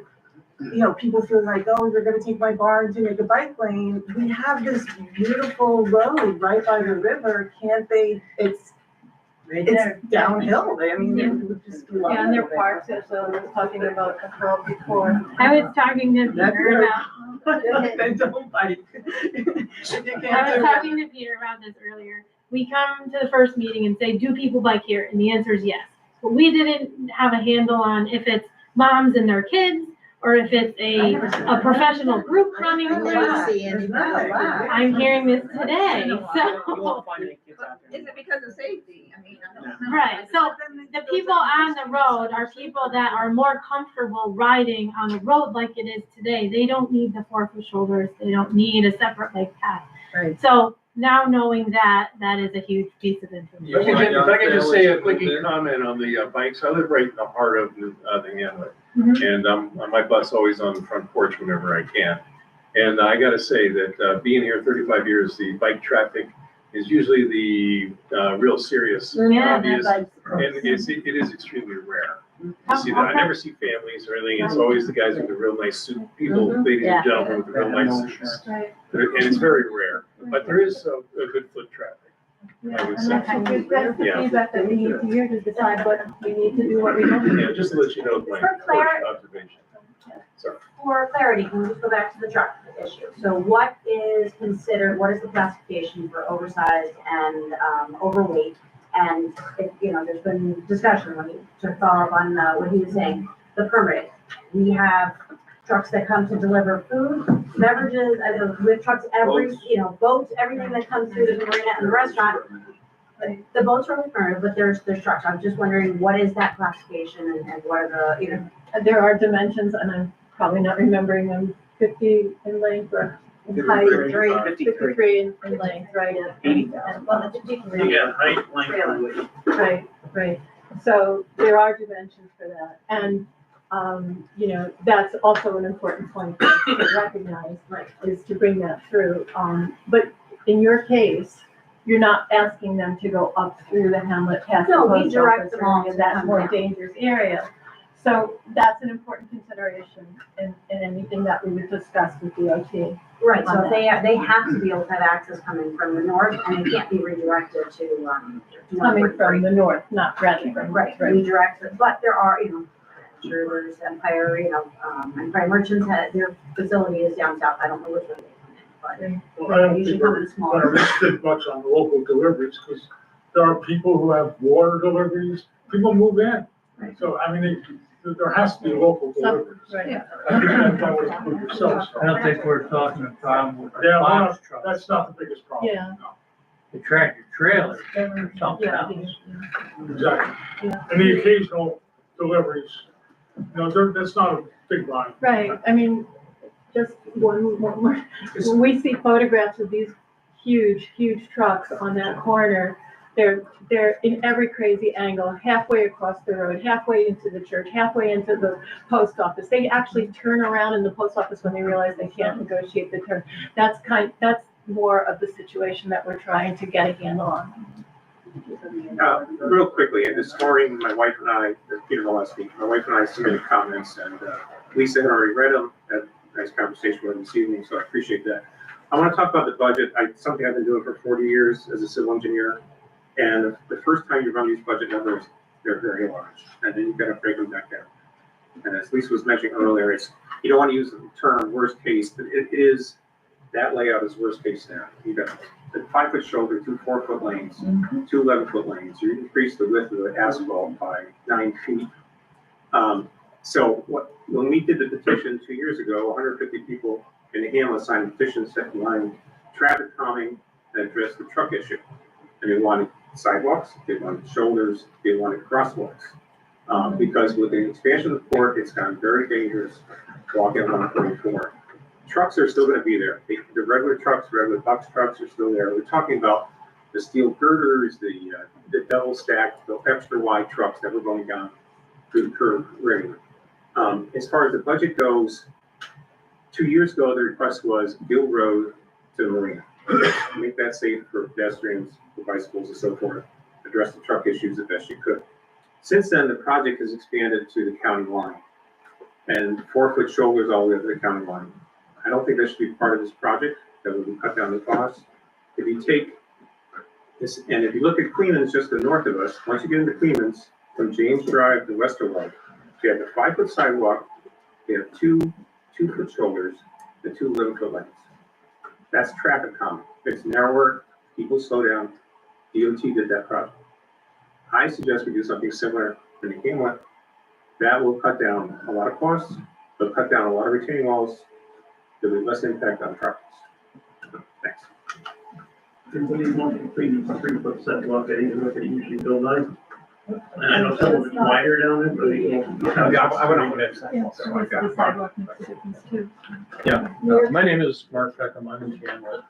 you know, people feel like, oh, they're gonna take my barn to make a bike lane. We have this beautiful road right by the river. Can't they, it's Right it's there. downhill. I mean, it would just be Yeah, and their lovely. parks, as I was talking about as well before. I was talking to That's Peter very- about, Then don't bite. You I can't was do talking to Peter about this earlier. We come to the first meeting and say, do people bike here? And the answer is yes. But we didn't have a handle on if it's moms and their kids, or if it's a professional group coming I through. don't see anybody. I'm hearing this today, You so. won't find any kids out there. Is it because of safety? I mean, I don't know. Right, so the people on the road are people that are more comfortable riding on the road like it is today. They don't need the 4-foot shoulders, they don't need a separate bike path. Right. So now knowing that, that is a huge piece of information. If I could just say a quick comment on the bikes, I live right in the heart of the hamlet. Mhm. And my bus always on the front porch whenever I can. And I gotta say that being here 35 years, the bike traffic is usually the real serious Yeah, obvious. And it is extremely rare to see that. I never see families or anything. It's always the guys with the real nice suit, people, ladies and gentlemen with the real nice suits. Right. And it's very rare, but there is a good foot traffic. I would And say. that's the Yeah. feedback that we need to hear to decide what we need to do, what we don't. Yeah, just to let you know my For clarity. first observation. Sorry. For clarity, can we just go back to the truck issue? So what is considered, what is the classification for oversized and overweight? And if, there's been discussion, to follow up on what he was saying, the permit. We have trucks that come to deliver food, beverages, we have trucks boats, everything that comes through the marina and the restaurant. The boats are only permitted, but there's trucks. I'm just wondering, what is that classification and what are the, There are dimensions, and I'm probably not remembering them, 50 in length or in height. 53 in length, right? And, Well, the 53. You got height, length, and width. right. So there are dimensions for that. And, that's also an important point to recognize, is to bring that through. But in your case, you're not asking them to go up through the hamlet past the No, we post direct office them or all any of to that come more down. dangerous area. So that's an important consideration in anything that we would discuss with DOT. right, so if they have to be able to have access coming from the north and they can't be redirected to, Coming from the north, not Radford. Right, redirected, but there are, sure there's Empire, Empire Merchants their facility is down south, I don't know which way they come in, but they usually come in small. Gonna restrict much on the local deliveries, because there are people who have water deliveries, people move in. Right. So, I mean, there has to be local deliveries. Right. I think that would include yourselves. I don't think we're talking a problem with Yeah, box trucks. that's not the biggest problem. Yeah. No. The tractor trailers, something Yeah. else. Exactly. Yeah. And the occasional deliveries, that's not a big line. Right, I mean, just one more. When we see photographs of these huge trucks on that corner, they're in every crazy angle, halfway across the road, halfway into the church, halfway into the post office. They actually turn around in the post office when they realize they can't negotiate the turn. That's more of the situation that we're trying to get a handle on. Real quickly, and this morning, my wife and I, Peter Molesky, my wife and I submitted comments, and Lisa had already read them, had a nice conversation with them this evening, so I appreciate that. I want to talk about the budget. Something I've been doing for 40 years as a civil engineer, and the first time you run these budget numbers, they're very large, and then you've got to break them back down. And as Lisa was mentioning earlier, you don't want to use the term worst case, but that layout is worst case scenario. You've got the 5-foot shoulder, 2 4-foot lanes, 2 11-foot lanes. You increase the width of the asphalt by 9 feet. So when we did the petition 2 years ago, 150 people in the hamlet signed a petition setting line traffic calming that addressed the truck issue. And they wanted sidewalks, they wanted shoulders, they wanted crosswalks. Because with the expansion of the port, it's gotten very dangerous walking on 144. Trucks are still going to be there. The regular trucks, regular box trucks are still there. We're talking about the steel girders, the double stacked, the extra wide trucks that were going down through the curve regularly. As far as the budget goes, 2 years ago, the request was Gill Road to the marina. Make that safe for pedestrians, for bicycles and so forth. Address the truck issues the best you could. Since then, the project has expanded to the county line and 4-foot shoulders all the way to the county line. I don't think that should be part of this project. That would cut down the cost. If you take And if you look at Clemens, just to the north of us, once you get into Clemens, from James Drive to Westerwald, you have the 5-foot sidewalk, you have two 2-foot shoulders, and 2 11-foot lanes. That's traffic calming. It's narrower, people slow down. DOT did that project. I suggest we do something similar in the Hamlet. That will cut down a lot of costs, it'll cut down a lot of retaining walls, there'll be less impact on properties. Thanks. Everybody's wanting to create a 3-foot sidewalk, I think, what they usually build on. And I know some of it's wider down there, but you know. Yeah, I would have that. The sidewalk makes a difference too. Yeah, my name is Mark Peckham, I'm in Hamlet,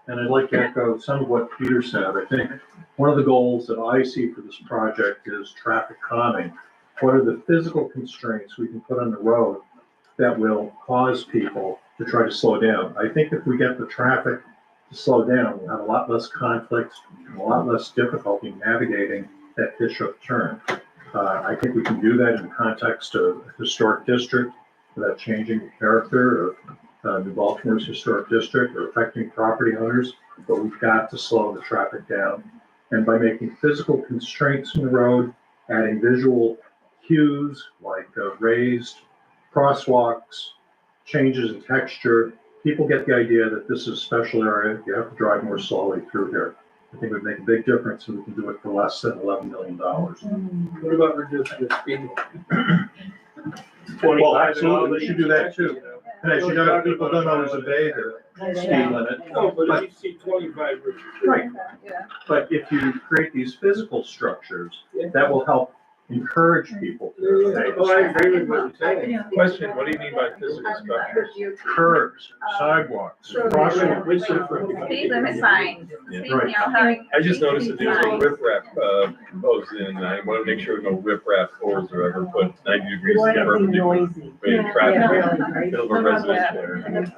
and I'd like to echo some of what Peter said. I think one of the goals that I see for this project is traffic calming. What are the physical constraints we can put on the road that will cause people to try to slow down? I think if we get the traffic to slow down, we'll have a lot less conflict, and a lot less difficulty navigating that Bishop turn. I think we can do that in the context of a historic district without changing the character of New Baltimore's historic district or affecting property owners, but we've got to slow the traffic down. And by making physical constraints in the road, adding visual cues like raised crosswalks, changes in texture, people get the idea that this is a special area, you have to drive more slowly through here. I think it would make a big difference if we can do it for less than $11 million. What about reducing the speed? Well, absolutely, we should do that too. And as you know, people don't always obey the speed limit. No, but if you see 25. Right. But if you create these physical structures, that will help encourage people to obey. Oh, I agree with what you're saying. Question, what do you mean by physical structures? Curbs, sidewalks, crosswalks. Speed limit signs. Yeah. You know, having. I just noticed that there's no riprap, proposed in, I want to make sure no riprap floors are ever put 90 degrees perpendicular. Traffic, middle of a residential area.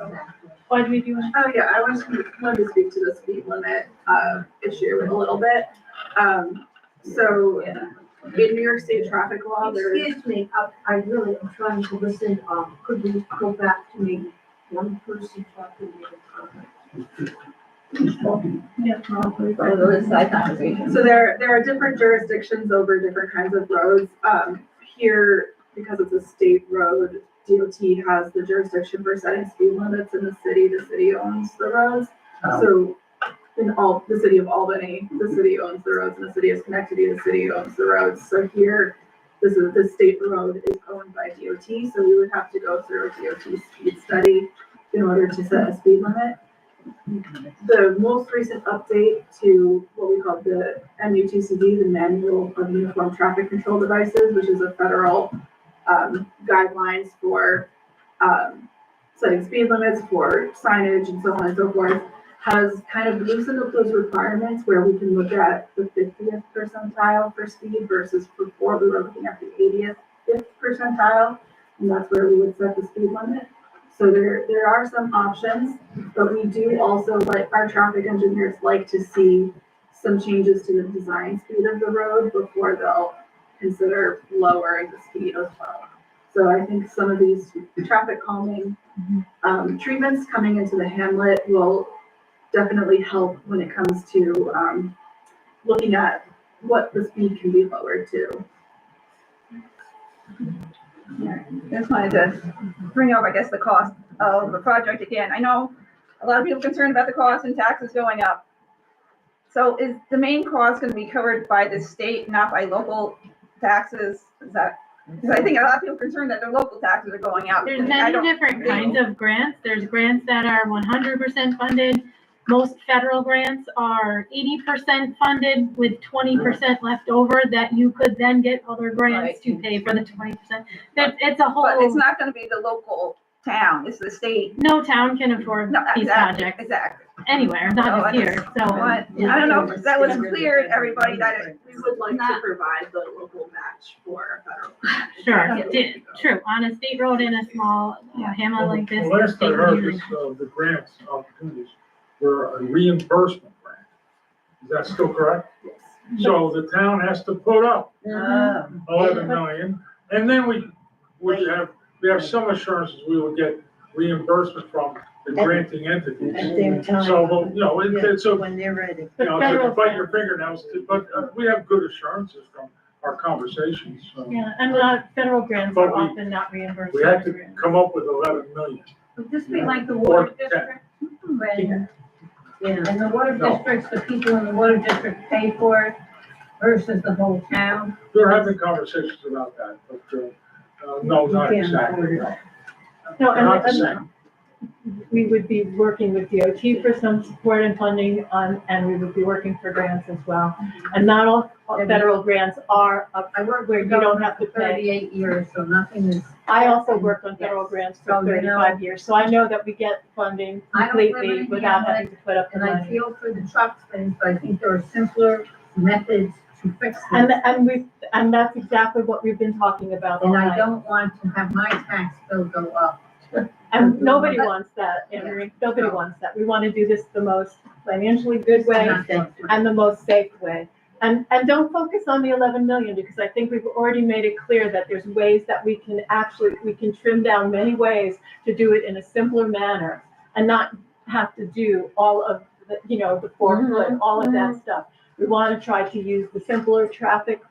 Why do we do it? Oh, yeah, I wanted to speak to the speed limit, issue a little bit. So in New York State traffic law, there's. Excuse me, I really am trying to listen, could we go back to maybe one person talking at a time? Yeah. So there are different jurisdictions over different kinds of roads. Here, because it's a state road, DOT has the jurisdiction for setting speed limits in the city owns the roads. So in the city of Albany, the city owns the roads, and the city of Schenectady, the city owns the roads. So here, the state road is owned by DOT, so we would have to go through a DOT speed study in order to set a speed limit. The most recent update to what we call the MUTCD, the Manual of Uniform Traffic Control Devices, which is a federal guidelines for setting speed limits, for signage, and so on and so forth, has kind of loosened up those requirements where we can look at the 50th percentile for speed versus before we were looking at the 85th percentile, and that's where we would set the speed limit. So there are some options, but we do also, like our traffic engineers, like to see some changes to the design speed of the road before they'll consider lowering the speed as well. So I think some of these traffic calming treatments coming into the hamlet will definitely help when it comes to looking at what the speed can be lowered to. Yeah, just wanted to bring up, I guess, the cost of the project again. I know a lot of people are concerned about the cost and taxes going up. So is the main cost going to be covered by the state, not by local taxes? Is that, because I think a lot of people are concerned that their local taxes are going up. There's many different kinds of grants. There's grants that are 100% funded. Most federal grants are 80% funded with 20% left over that you could then get other grants to pay for the 20%. It's a whole. But it's not going to be the local town, it's the state. No town can afford these projects. Exactly. Anywhere, not just here, so. I don't know if that was clear to everybody that We would like to provide the local match for federal. Sure, true, on a state road in a small hamlet like this. Well, last I heard usually- was, the grants opportunities were a reimbursement grant. Is that still correct? Yes. So the town has to put up 11 million, and then we have some assurances we will get reimbursement from the granting entities. At their time. So, well, you know, it's a, When they're ready. you know, to bite your fingernails, but we have good assurances from our conversations, so. Yeah, and federal grants But are we- often not reimbursed. We had by to grants. come up with 11 million. Would this be like the Or water 10. district? When, Yeah. and the water No. districts, the people in the water district pay for it versus the whole town? We're having conversations about that, but, no, not You can't exactly. afford No, Not the and same. we would be working with DOT for some support and funding on, and we would be working for grants as well. And not all federal grants are up I worked where for you don't have to government for pay. 38 years, so nothing is. I also worked on federal Yes. grants So, for you know, 35 years, so I know that we get funding I don't live completely in without Hamlet, having to put up the And I money. feel for the truck things, but I think there are simpler methods to fix And, this. and that's exactly what we've been talking about all And I night. don't want to have my tax bill go up. And nobody wants that, Emery, nobody wants that. We want to do this the most financially good way and the most safe way. And don't focus on the 11 million, because I think we've already made it clear that there's ways that we can trim down many ways to do it in a simpler manner and not have to do all of the, you know, the 4 foot, all of that stuff. We want to try to use the simpler traffic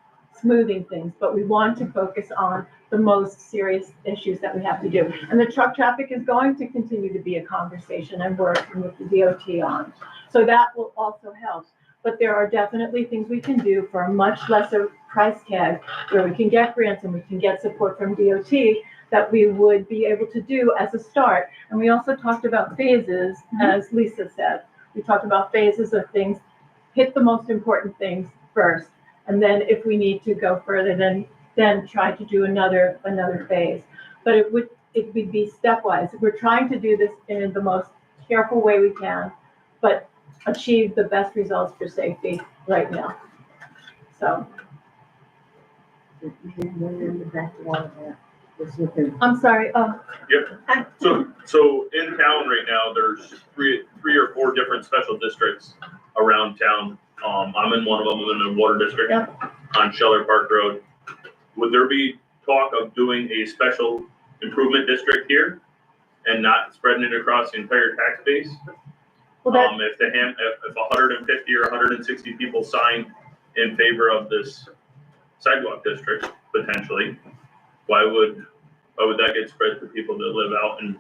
smoothing things, but we want to focus on the most serious issues that we have to do. And the truck traffic is going to continue to be a conversation I'm working with the DOT on. So that will also help. But there are definitely things we can do for a much lesser price tag where we can get grants and we can get support from DOT that we would be able to do as a start. And we also talked about phases, as Lisa said. We talked about phases of things, hit the most important things first. And then if we need to go further, then try to do another phase. But it would be stepwise. We're trying to do this in the most careful way we can, but achieve the best results for safety right now. So, I'm sorry, Yep. So in town right now, there's three or four different special districts around town. I'm in one of them, I'm in the water district on Scheller Park Road. Would there be talk of doing a special improvement district here and not spreading it across the entire tax base? If 150 or 160 people signed in favor of this sidewalk district, potentially, why would that get spread to people that live out in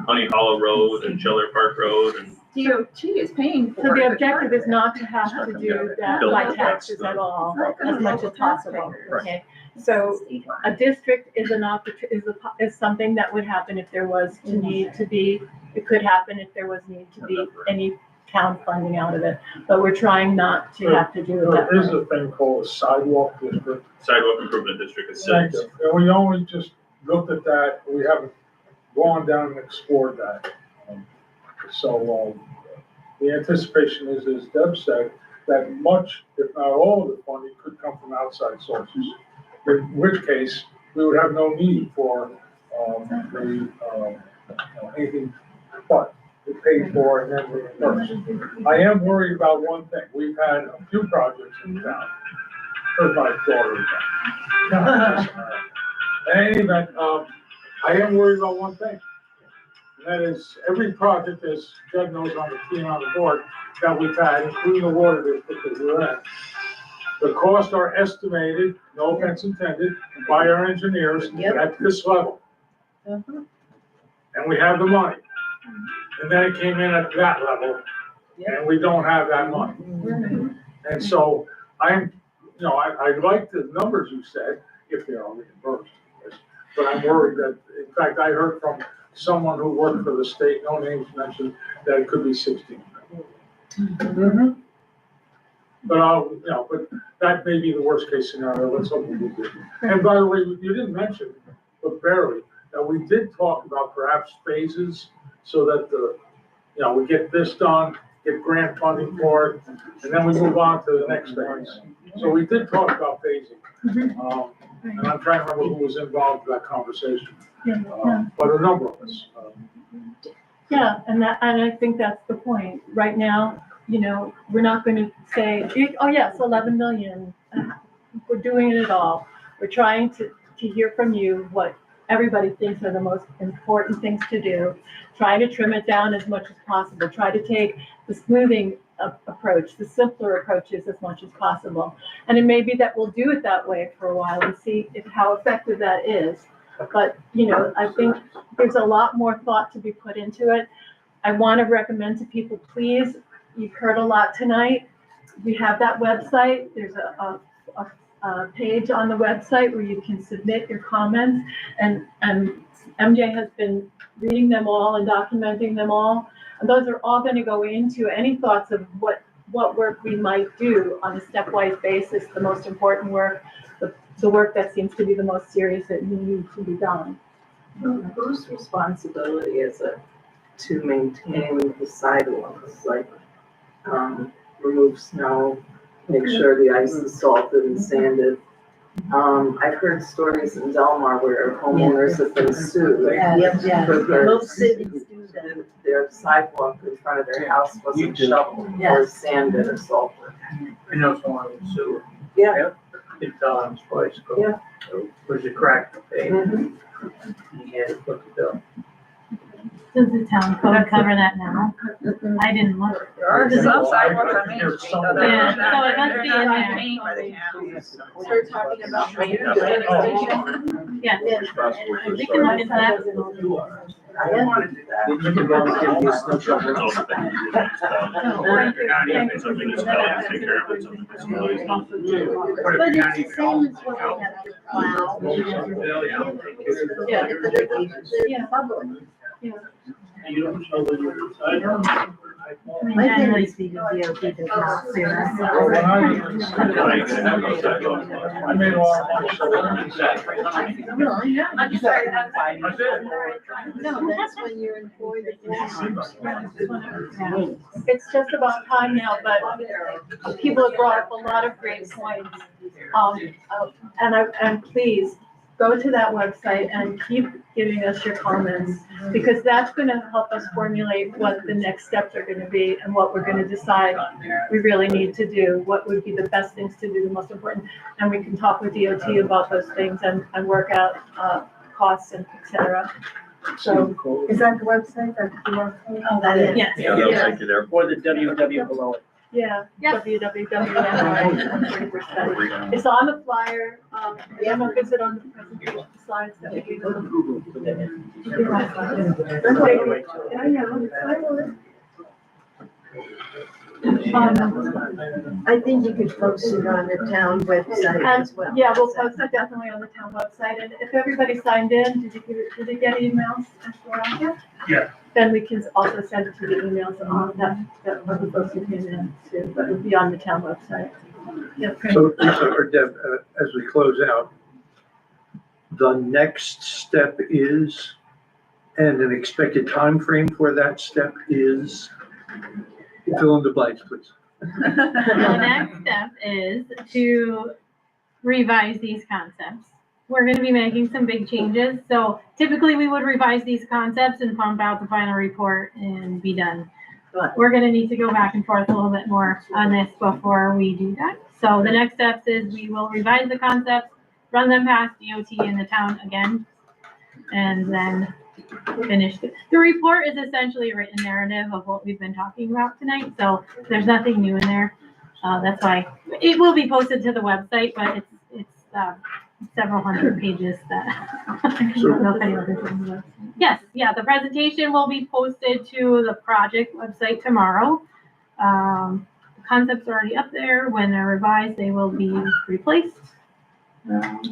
Honey Hollow Road and Scheller Park Road and? DOT is paying for so it. the objective is not to have to do that by taxes at all, as much as possible, okay? So a district is is something that would happen if there was need to be, it could happen if there was need to be any town funding out of it, but we're trying not to have to do it that There is way. a thing called a sidewalk district. Sidewalk improvement district is Thank six. you. And we only just looked at that, we haven't gone down and explored that. So, the anticipation is, as Deb said, that much, if not all of the funding could come from outside sources. In which case, we would have no need for, anything but to pay for and then reimburse. I am worried about one thing. We've had a few projects in town. There's my daughter. In any event, I am worried about one thing. And that is every project, as Jed knows on the team on the board, that we've had, including the water district that we're in. The costs are estimated, no offense intended, by our engineers at this level. And we have the money. And then it came in at that level, and we don't have that money. And so I like the numbers you said, if they are reimbursed. But I'm worried that, in fact, I heard from someone who worked for the state, no names mentioned, that it could be 16. But but that may be the worst case scenario. Let's hope we do good. And by the way, you didn't mention, but barely, that we did talk about perhaps phases so that we get this done, get grant funding for it, and then we move on to the next phase. So we did talk about phasing. And I'm trying to remember who was involved in that conversation. But a number of us. Yeah, and I think that's the point. Right now, we're not going to say, oh yes, 11 million. We're doing it all. We're trying to hear from you what everybody thinks are the most important things to do. Try to trim it down as much as possible. Try to take the smoothing approach, the simpler approaches as much as possible. And it may be that we'll do it that way for a while and see how effective that is. But, I think there's a lot more thought to be put into it. I want to recommend to people, please, you've heard a lot tonight. We have that website. There's a page on the website where you can submit your comments, and MJ has been reading them all and documenting them all. And those are all going to go into any thoughts of what work we might do on a stepwise basis, the most important work, the work that seems to be the most serious that needs to be done. Whose responsibility is it to maintain the sidewalks, like, remove snow, make sure the ice is salted and sanded? I've heard stories in Delmar where homeowners have been sued Most because cities do that. their sidewalk in front of their house wasn't shoveled or sanded or salted. I know someone in the sewer. Yeah. It fell on his bicycle. Yeah. There's a crack in the pavement. Mhm. He had to put the bill. Does the town code cover that now? I didn't look. There are some sidewalks on Main Street, though, that Yeah, are not, so it must they're be not in there. maintained by the town. Start talking about. Yeah, we can look into that. I didn't want to do that. You can go and get these snow It's shovels. also been used, if you're not even, something is done, take care of it, something is really not. But it's the same as when we have to plow. Yeah. They're public. You don't know when you're inside. I mean, generally speaking, DOT does not clear that. Well, when I was in school, I made a lot of money. I'm sorry, I did. No, that's when you're employed at Walmart. It's just about time now, but people have brought up a lot of great points. And please, go to that website and keep giving us your comments, because that's gonna help us formulate what the next steps are gonna be and what we're gonna decide we really need to do, what would be the best things to do, the most important. And we can talk with DOT about those things and work out, costs and et cetera. So, Is that the website, that QR code? Oh, that is, yes. Yeah, they'll take you there. Or the www below it. yeah, Yep. www.MI. It's on the flyer, is it on the presentation slides that we gave them? Google, put that in. I know. I think you could post it on the town website as well. Yeah, we'll post it definitely on the town website, and if everybody signed in, did you get emails as well? Yeah. Then we can also send it to the emails that other folks who came in too, but it'll be on the town website. Yeah, great. So, Lisa or Deb, as we close out, the next step is, and an expected time frame for that step is, fill in the blanks, please. The next step is to revise these concepts. We're gonna be making some big changes, so typically we would revise these concepts and pump out the final report and be done. We're gonna need to go back and forth a little bit more on this before we do that. So the next steps is we will revise the concepts, run them past DOT and the town again, and then finish. The report is essentially a written narrative of what we've been talking about tonight, so there's nothing new in there. That's why it will be posted to the website, but it's several hundred pages that I don't know if anyone can see the website. Yes, yeah, the presentation will be posted to the project website tomorrow. The concepts are already up there. When they're revised, they will be replaced. But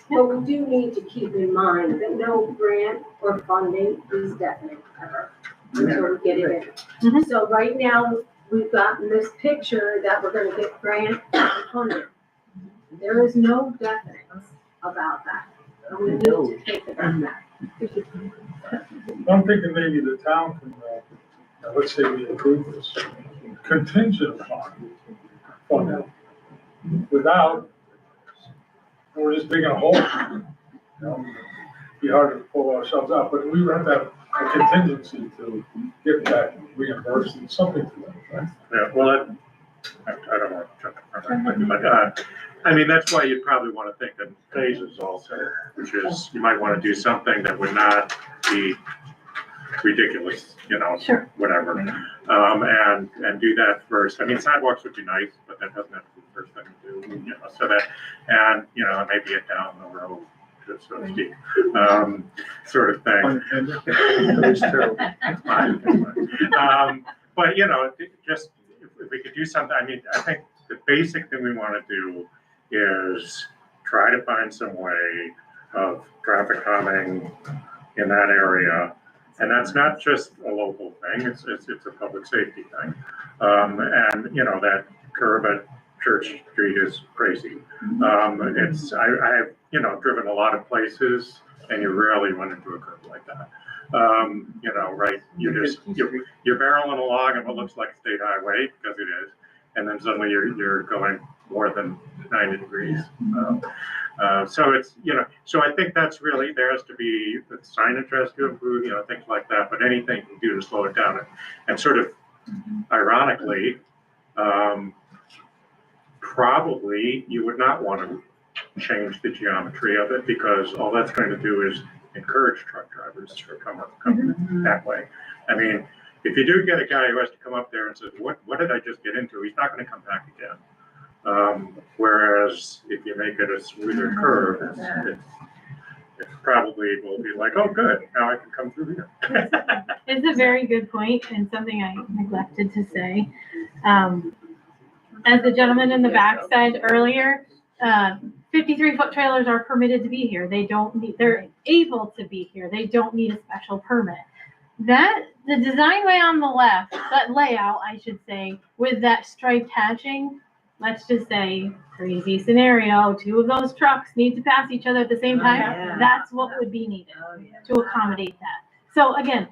we do need to keep in mind that no grant or funding is definite ever until we get it in. Mhm. So right now, we've gotten this picture that we're gonna get grant and funding. There is no definite about that. And we need to take it on that. I'm thinking maybe the town can, let's say we approve this, contingent upon funding. Without, we're just digging a hole. You know, be hard to pull ourselves out, but we would have to have a contingency to get that reimbursed and something to that, right? Yeah, well, I don't want to jump in, but, I mean, that's why you'd probably want to think in phases also, which is, you might want to do something that would not be ridiculous, Sure. whatever. And do that first. I mean, sidewalks would be nice, but that doesn't have to be the first thing to do, so that, and, maybe it down the road, so to speak, sort of thing. Those two. But, just, if we could do something, I mean, I think the basic thing we want to do is try to find some way of traffic calming in that area. And that's not just a local thing, it's a public safety thing. And, that curve at Church Street is crazy. I've, driven a lot of places and you rarely run into a curve like that. Right, you're barreling along and what looks like a state highway, because it is, and then suddenly you're going more than 90 degrees. So it's, so I think that's really, there has to be, the signage has to improve, things like that, but anything you can do to slow it down. And sort of ironically, probably you would not want to change the geometry of it, because all that's going to do is encourage truck drivers to come that way. I mean, if you do get a guy who has to come up there and says, what did I just get into? He's not going to come back again. Whereas if you make it a smoother curve, it probably will be like, oh, good, now I can come through here. It's a very good point, and something I neglected to say. As the gentleman in the back said earlier, 53-foot trailers are permitted to be here. They're able to be here. They don't need a special permit. The design way on the left, that layout, I should say, with that striped hatching, let's just say, crazy scenario, 2 of those trucks need to pass each other at the same time. Yeah. That's what would be needed to accommodate that. So again,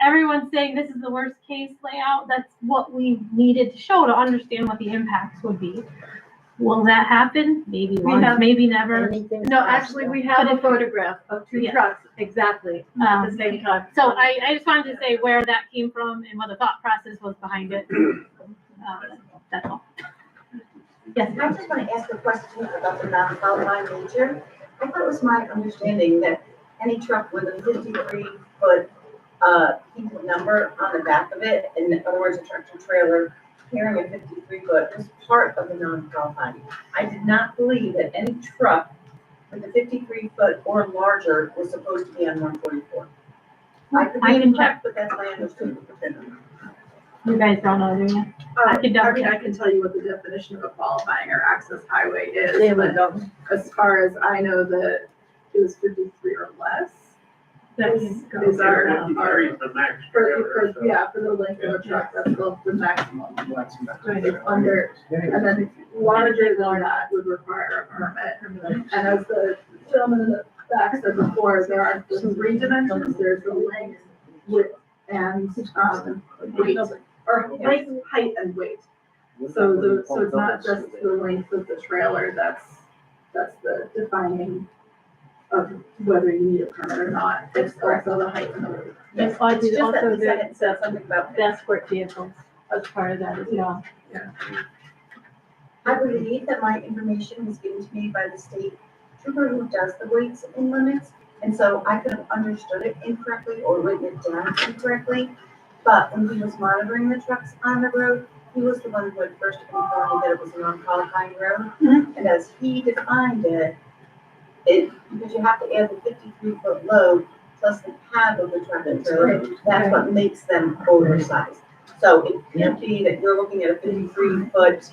everyone's saying this is the worst case layout. That's what we needed to show to understand what the impacts would be. Will that happen? Maybe once, maybe never. No, actually, we have a photograph of 2 trucks exactly at the same time. So I just wanted to say where that came from and what the thought process was behind it. That's all. Yes. I just want to ask a question about the non-qualified nature. I thought it was my understanding that any truck with a 53-foot heat number on the back of it, in other words, a tractor trailer carrying a 53-foot, was part of the non-qualified. I did not believe that any truck with a 53-foot or larger was supposed to be on 144. I could be incorrect, but that's my understanding. You guys don't know, do you? I can tell you what the definition of a qualifying or access highway is. There we but go. As far as I know, that it was 53 or less. These are the max. for the length of a truck, that's the maximum. It's under, and then larger than that would require a permit. And as the gentleman in the back said before, there are 3 dimensions. There's the length, width, and weight, or height and weight. So it's not just the length of the trailer that's the defining of whether you need a permit or not. It's also the height and the weight. Yes, It's just that also he said it said something about the escort vehicles as part of that as well. I believe that my information was given to me by the state trooper who does the weights and limits, and so I could have understood it incorrectly or written it down incorrectly. But when he was monitoring the trucks on the road, he was the one who had first informed me that it was a non-qualifying road. And as he defined it, because you have to add the 53-foot load plus the cab of the tractor trailer, that's what makes them oversized. So it can't be that you're looking at a 53-foot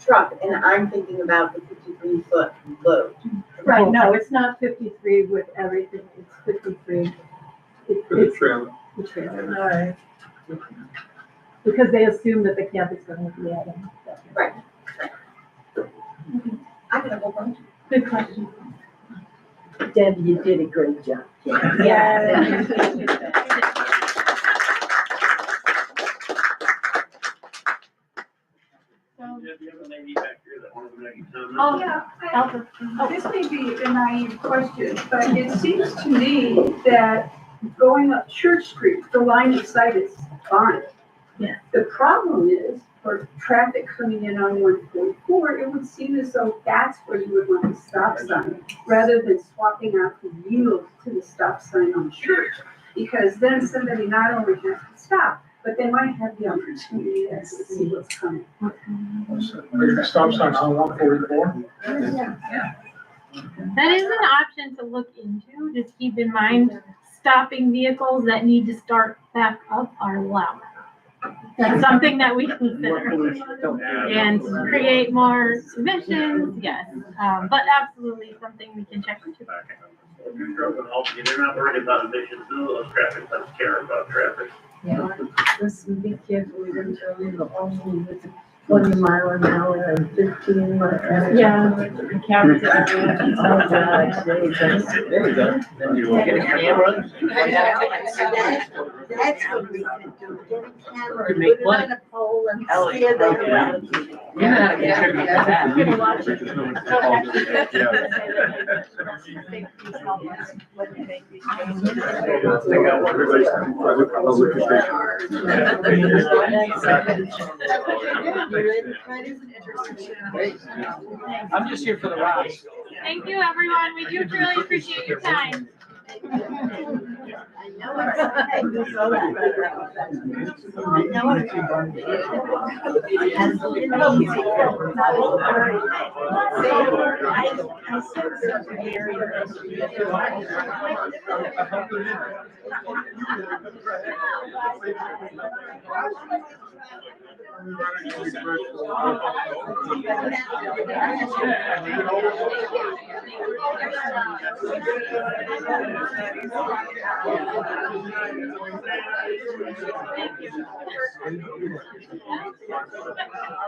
truck and I'm thinking about the 53-foot load. Right, no, it's not 53 with everything, it's 53. For the trailer. The trailer. All right. Because they assume that the cab is going to be adding. Right. I can have a whole bunch. Good question. Deb, you did a great job. Yeah. Oh, Yeah, Alpha. this may be a naive question, but it seems to me that going up Church Street, the line of sight is fine. Yeah. The problem is for traffic coming in on 144, before, it would seem as though that's where you would want the stop sign, rather than swapping out the yield to the stop sign on Church. Because then somebody not only has to stop, but they might have the opportunity to see what's coming. There's a stop sign on 144. That is an option to look into. Just keep in mind, stopping vehicles that need to start back up are allowed. That's something that we consider. And create more emissions, yes, but absolutely something we can check into. They're not worried about emissions, none of those traffic lights care about traffic. Yeah, listen, be careful, we don't tell you the only with 20 mile an hour and 15 mile. Yeah. Oh, God. There you go. Then you will get a camera. That's what we can do, get a camera, Could put make it money. on a pole and Oh, steer them around. You know how to contribute to that. I'm gonna watch it. I'm just here for the ride. Thank you, everyone. We do really appreciate your time. I know it's, I know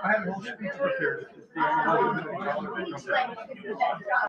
I have a whole speech prepared.